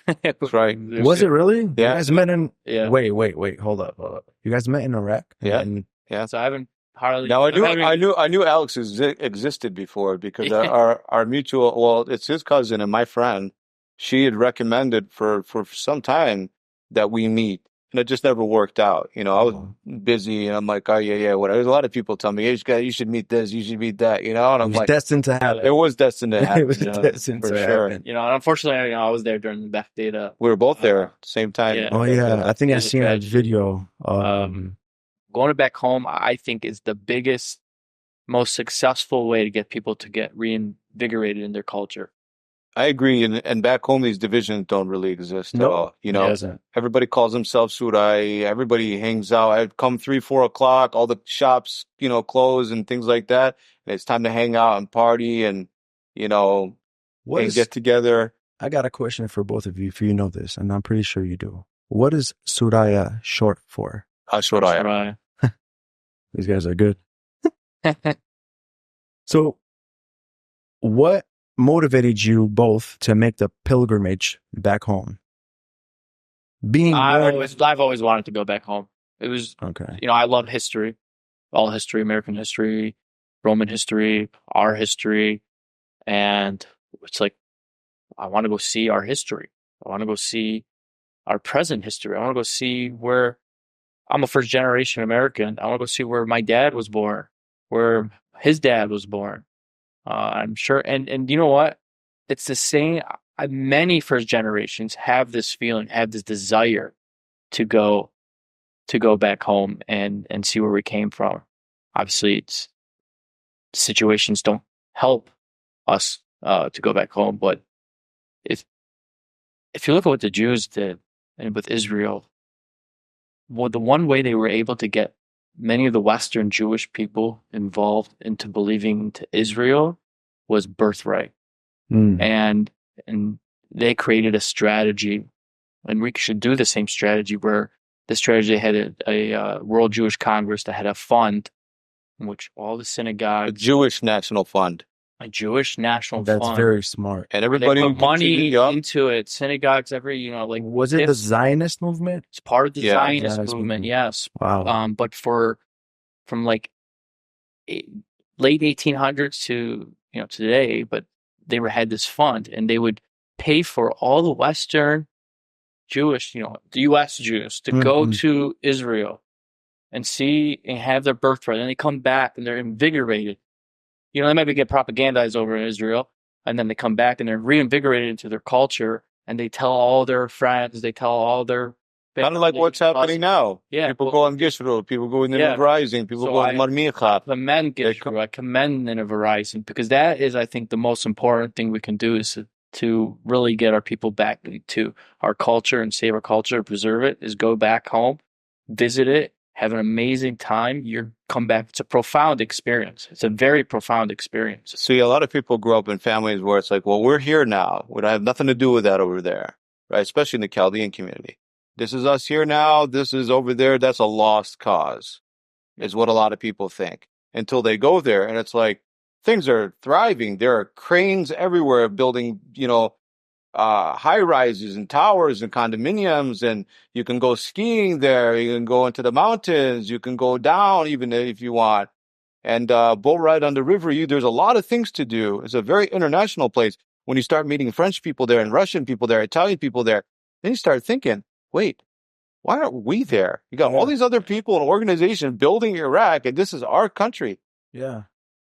That's right. Was it really? Yeah. You guys met in... Yeah. Wait. Hold up. You guys met in Iraq? Yeah. Yeah. So I haven't hardly... Now, I knew Alex existed before because our mutual... Well, it's his cousin and my friend. She had recommended for some time that we meet. And it just never worked out. You know, I was busy and I'm like, oh, yeah, whatever. There's a lot of people tell me, hey, you should meet this, you should meet that, you know? And I'm like... destined to happen. It was destined to happen. It was destined to happen. You know, and unfortunately, I was there during the back data. We were both there at the same time. Yeah. Oh, yeah. I think I've seen that video. Going back home, I think, is the biggest, most successful way to get people to get reinvigorated in their culture. I agree, and back home these divisions don't really exist at all. You know, everybody calls themselves Surai. Everybody hangs out. I'd come 3-4 o'clock. All the shops, close and things like that. And it's time to hang out and party and and get together. I got a question for both of you, if you know this, and I'm pretty sure you do. What is Suraya short for? Suraya. These guys are good. So, what motivated you both to make the pilgrimage back home? I've always wanted to go back home. It was okay. I love history, all history, American history, Roman history, our history, and it's like I want to go see our history. I want to go see our present history. I want to go see where I'm a first generation American. I want to go see where my dad was born, where his dad was born. I'm sure, and you know what? It's the same. Many first generations have this feeling, have this desire to go back home and see where we came from. Obviously, situations don't help us to go back home. But if you look at what the Jews did and with Israel, well, the one way they were able to get many of the Western Jewish people involved into believing to Israel was birthright. And they created a strategy, and we should do the same strategy, where the strategy had a World Jewish Congress that had a fund in which all the synagogues... A Jewish National Fund. A Jewish National Fund. That's very smart. And everybody put money into it. Synagogues, was it the Zionist movement? It's part of the Zionist movement, yes. Wow. But from like late 1800s to today, but they had this fund, and they would pay for all the Western Jewish, the U.S. Jews to go to Israel and see and have their birthright. And they come back and they're invigorated. They maybe get propagandized over in Israel, and then they come back and they're reinvigorated into their culture, and they tell all their friends, they tell all their... Kind of like what's happening now. Yeah. People go on Gishrut, people go in the Rising, people go on Marmicha. Commend Gishrut, I commend Nineveh Rising, because that is, I think, the most important thing we can do is to really get our people back to our culture and save our culture, preserve it, is go back home, visit it, have an amazing time. You come back. It's a profound experience. It's a very profound experience. See, a lot of people grow up in families where it's like, well, we're here now. We have nothing to do with that over there, right? Especially in the Chaldean community. This is us here now. This is over there. That's a lost cause, is what a lot of people think. until they go there. And it's like, things are thriving. There are cranes everywhere building, high rises and towers and condominiums, and you can go skiing there. You can go into the mountains. You can go down even if you want, and boat ride on the river. There's a lot of things to do. It's a very international place. When you start meeting French people there and Russian people there, Italian people there, then you start thinking, wait, why aren't we there? You got all these other people and organizations building Iraq, and this is our country. Yeah.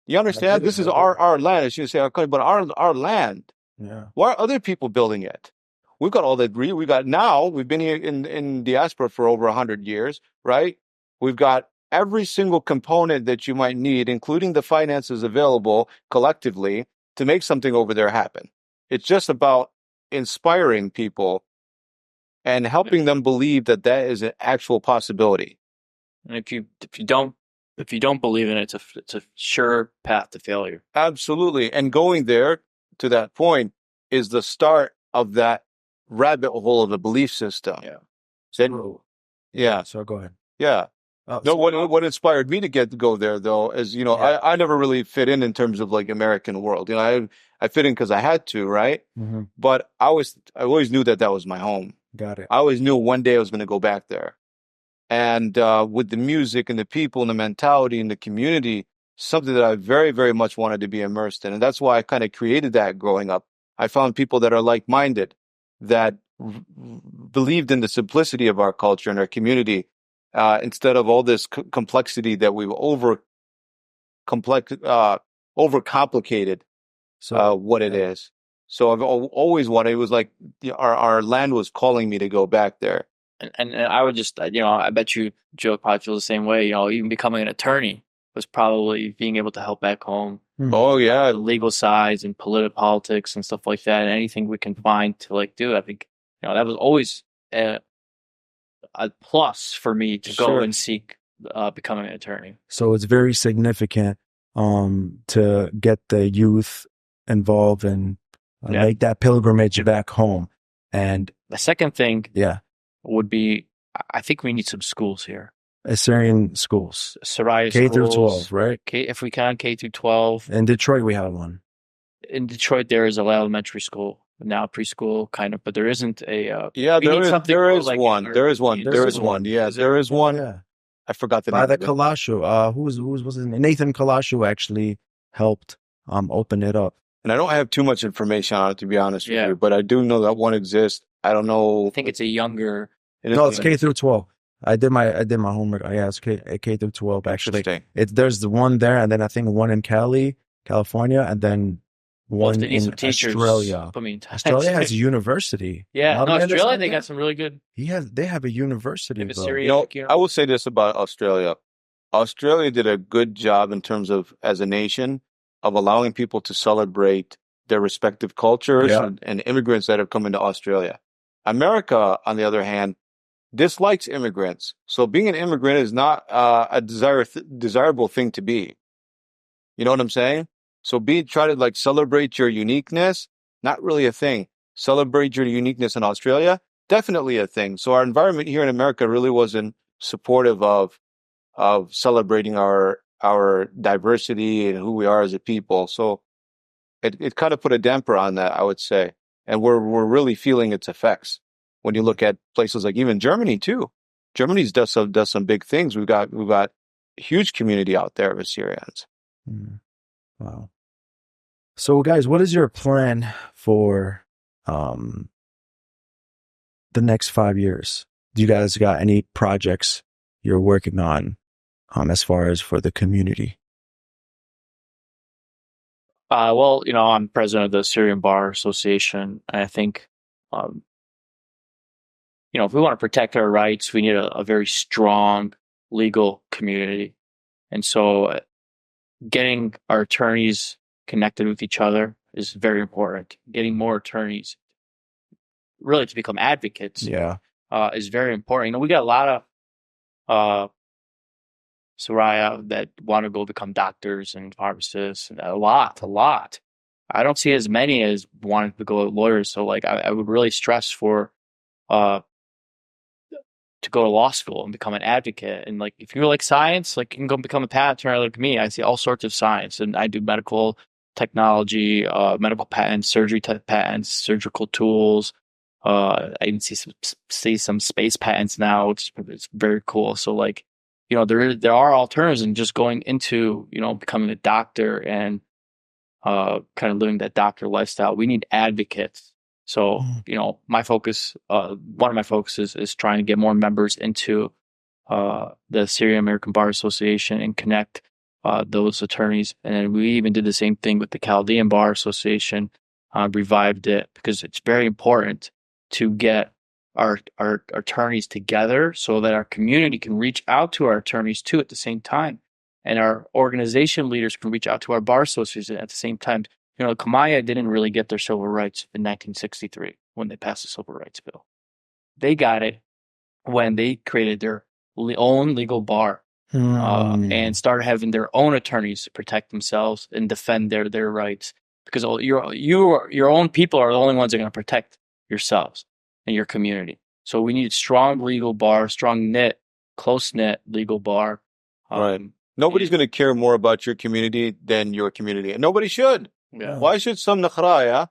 You understand? This is our land. I shouldn't say our country, but our land. Yeah. Why are other people building it? We've got all that. We've been here in diaspora for over 100 years, right? We've got every single component that you might need, including the finances available collectively to make something over there happen. It's just about inspiring people and helping them believe that is an actual possibility. And if you don't believe in it, it's a sure path to failure. Absolutely. And going there to that point is the start of that rabbit hole of the belief system. Yeah. So go ahead. Yeah. What inspired me to go there though is, I never really fit in terms of like American world. I fit in because I had to, right? Mm-hmm. But I always knew that was my home. Got it. I always knew one day I was going to go back there. And with the music and the people and the mentality and the community, something that I very, very much wanted to be immersed in. And that's why I kind of created that growing up. I found people that are like-minded, that believed in the simplicity of our culture and our community, instead of all this complexity that we've overcomplicated what it is. So I've always wanted, it was like our land was calling me to go back there. And I would just, I bet you Joe probably feels the same way. Even becoming an attorney was probably being able to help back home. Oh yeah, the legal sides and politics and stuff like that, and anything we can find to do. I think that was always a plus for me to go and seek becoming an attorney. So it's very significant to get the youth involved and make that pilgrimage back home. And the second thing, would be, I think we need some schools here. Assyrian schools. Assyria K schools, through 12, right? If we can, K through 12. In Detroit, we have one. In Detroit, there is an elementary school, now preschool, kind of, but there isn't a... there is one. Yes, there is one. Yeah. I forgot the name. By the Kalashu. Who was his name? Nathan Kalashu actually helped open it up. And I don't have too much information on it, to be honest with you, but I do know that one exists. I don't know. I think it's a younger... No, it's K through 12. I did my homework. Yeah, it's K through 12 actually. There's the one there, and then I think one in California, and then one in Australia. Australia has a university. Yeah, Australia, they got some really good. They have a university. I will say this about Australia. Australia did a good job in terms of, as a nation, of allowing people to celebrate their respective cultures and immigrants that have come into Australia. America, on the other hand, dislikes immigrants. So being an immigrant is not a desirable thing to be. You know what I'm saying? So try to celebrate your uniqueness, not really a thing. Celebrate your uniqueness in Australia, definitely a thing. So our environment here in America really wasn't supportive of celebrating our diversity and who we are as a people. So it kind of put a damper on that, I would say. And we're really feeling its effects when you look at places like even Germany too. Germany's does some big things. We've got a huge community out there of Assyrians. Wow. So guys, what is your plan for the next 5 years? Do you guys got any projects you're working on as far as for the community? Well, I'm president of the Assyrian Bar Association, and I think, if we want to protect our rights, we need a very strong legal community. And so getting our attorneys connected with each other is very important. Getting more attorneys really to become advocates is very important. We got a lot of Soraya that want to go become doctors and pharmacists, and a lot. I don't see as many as wanting to go lawyers. So I would really stress for to go to law school and become an advocate. And like, if you like science, like you can go become a patent attorney like me. I see all sorts of science, and I do medical technology, medical patents, surgery type patents, surgical tools. I even see some space patents now, which is very cool. So like, there are alternatives in just going into, becoming a doctor and kind of living that doctor lifestyle. We need advocates. So, my focus, one of my focuses is trying to get more members into the Assyrian American Bar Association and connect those attorneys. And then we even did the same thing with the Chaldean Bar Association, revived it, because it's very important to get our attorneys together so that our community can reach out to our attorneys too at the same time. And our organization leaders can reach out to our bar association at the same time. Kamaya didn't really get their civil rights in 1963 when they passed the Civil Rights Bill. They got it when they created their own legal bar and started having their own attorneys protect themselves and defend their rights. Because your own people are the only ones that are going to protect yourselves and your community. So we need a strong legal bar, close-knit legal bar. Right. Nobody's going to care more about your community than your community. And nobody should. Yeah. Why should some Nakhraya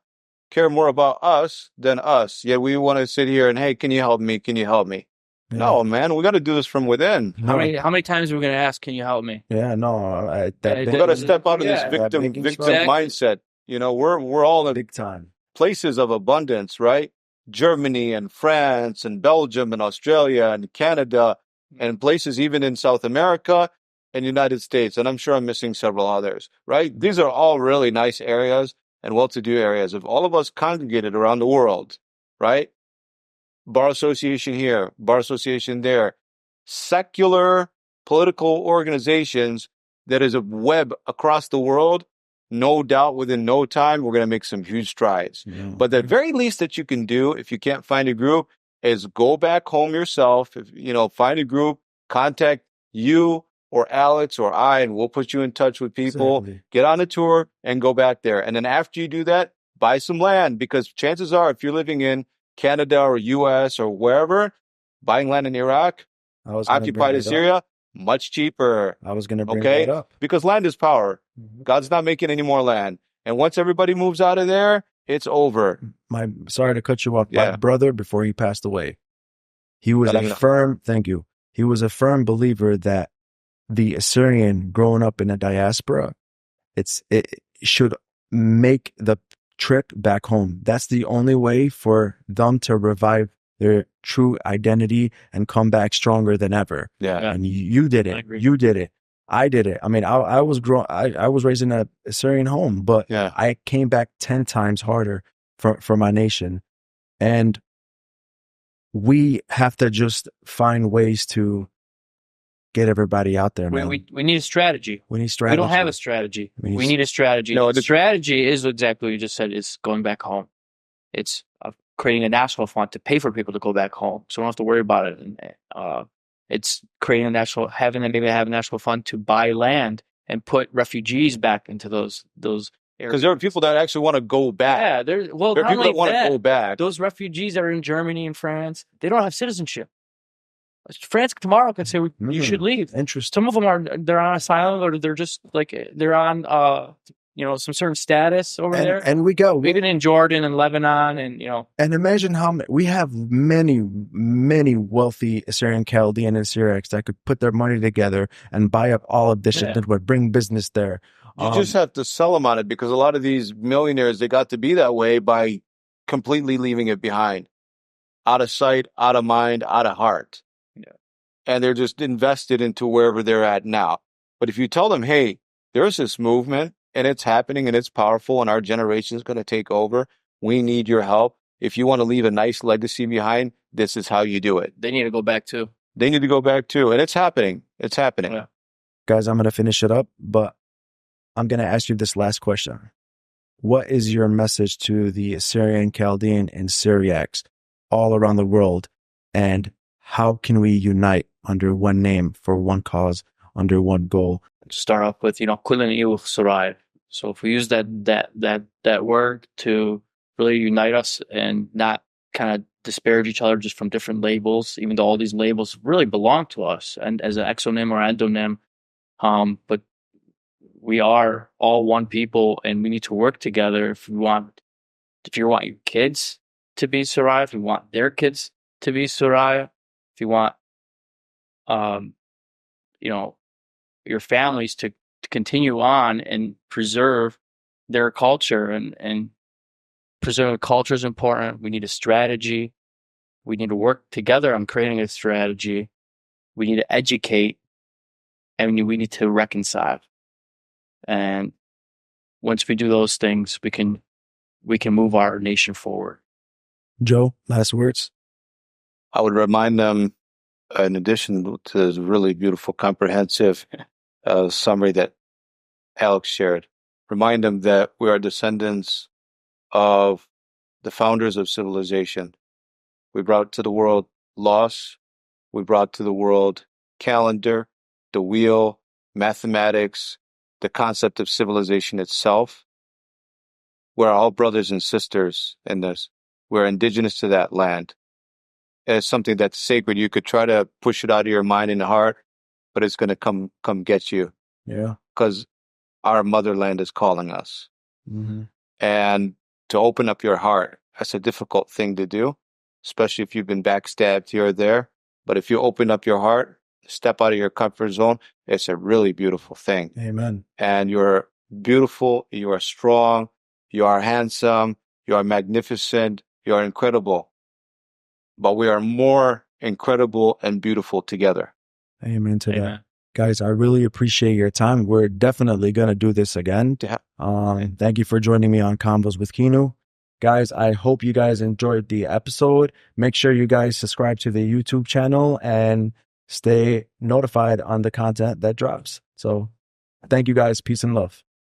care more about us than us? Yet we want to sit here and, hey, can you help me? Can you help me? Yeah. No, man, we got to do this from within. How many times are we going to ask, can you help me? Yeah, no. We got to step out of this victim mindset. We're all in big time places of abundance, right? Germany and France and Belgium and Australia and Canada and places even in South America and United States. And I'm sure I'm missing several others, right? These are all really nice areas and well-to-do areas. If all of us congregated around the world, right? Bar association here, bar association there, secular political organizations that is a web across the world, no doubt within no time, we're going to make some huge strides. Yeah. But the very least that you can do, if you can't find a group, is go back home yourself. Find a group, contact you or Alex or I, and we'll put you in touch with people. Exactly. Get on a tour and go back there. And then after you do that, buy some land, because chances are, if you're living in Canada or US or wherever, buying land in Iraq, occupied Assyria, much cheaper. I was going to bring that up. Because land is power. Mm-hmm. God's not making any more land. And once everybody moves out of there, it's over. Sorry to cut you off. Yeah. My brother, before he passed away, he was he was a firm believer that the Assyrian growing up in a diaspora, it should make the trip back home. That's the only way for them to revive their true identity and come back stronger than ever. Yeah. And you did it. You did it. I did it. I mean, I was raised in a Assyrian home, but I came back 10 times harder for my nation. And we have to just find ways to get everybody out there, man. We need a strategy. We don't have a strategy. We need a strategy. No, the strategy is exactly what you just said. It's going back home. It's creating a national fund to pay for people to go back home, so we don't have to worry about it. And, it's creating having a national fund to buy land and put refugees back into those areas. Because there are people that actually want to go back. Yeah, there are people that want to go back. Those refugees that are in Germany and France, they don't have citizenship. France tomorrow could say you should leave. Interesting. Some of them they're on asylum, or they're just like they're on some certain status over there. And we go even in Jordan and Lebanon, and And imagine how we have many wealthy Assyrian, Chaldean, and Syriacs that could put their money together and buy up all of this shit that would bring business there. You just have to sell them on it, because a lot of these millionaires, they got to be that way by completely leaving it behind, out of sight, out of mind, out of heart. Yeah. And they're just invested into wherever they're at now. But if you tell them, hey, there's this movement and it's happening and it's powerful and our generation is going to take over, we need your help. If you want to leave a nice legacy behind, this is how you do it. They need to go back too. And it's happening. Yeah. Guys, I'm going to finish it up, but I'm going to ask you this last question. What is your message to the Assyrian, Chaldean, and Syriacs all around the world? And how can we unite under one name for one cause, under one goal? Start off with, Kulin Sarai. So if we use that word to really unite us and not kind of disparage each other just from different labels, even though all these labels really belong to us and as an exonym or endonym. But we are all one people, and we need to work together if you want your kids to be Suriah, if you want their kids to be Suriah, if you want your families to continue on and preserve their culture, and preserving culture is important. We need a strategy. We need to work together on creating a strategy. We need to educate, and we need to reconcile. And once we do those things, we can move our nation forward. Joe, last words? I would remind them, in addition to the really beautiful, comprehensive summary that Alex shared, remind them that we are descendants of the founders of civilization. We brought to the world loss. We brought to the world calendar, the wheel, mathematics, the concept of civilization itself. We're all brothers and sisters in this. We're indigenous to that land. It's something that's sacred. You could try to push it out of your mind and heart, but it's going to come get you. Yeah. Because our motherland is calling us. Mm-hmm. And to open up your heart, that's a difficult thing to do, especially if you've been backstabbed here or there. But if you open up your heart, step out of your comfort zone, it's a really beautiful thing. Amen. And you're beautiful, you are strong, you are handsome, you are magnificent, you are incredible. But we are more incredible and beautiful together. Amen to that. Guys, I really appreciate your time. We're definitely going to do this again. Yeah. Thank you for joining me on Convos with Kinu. Guys, I hope you guys enjoyed the episode. Make sure you guys subscribe to the YouTube channel and stay notified on the content that drops. So thank you guys. Peace and love.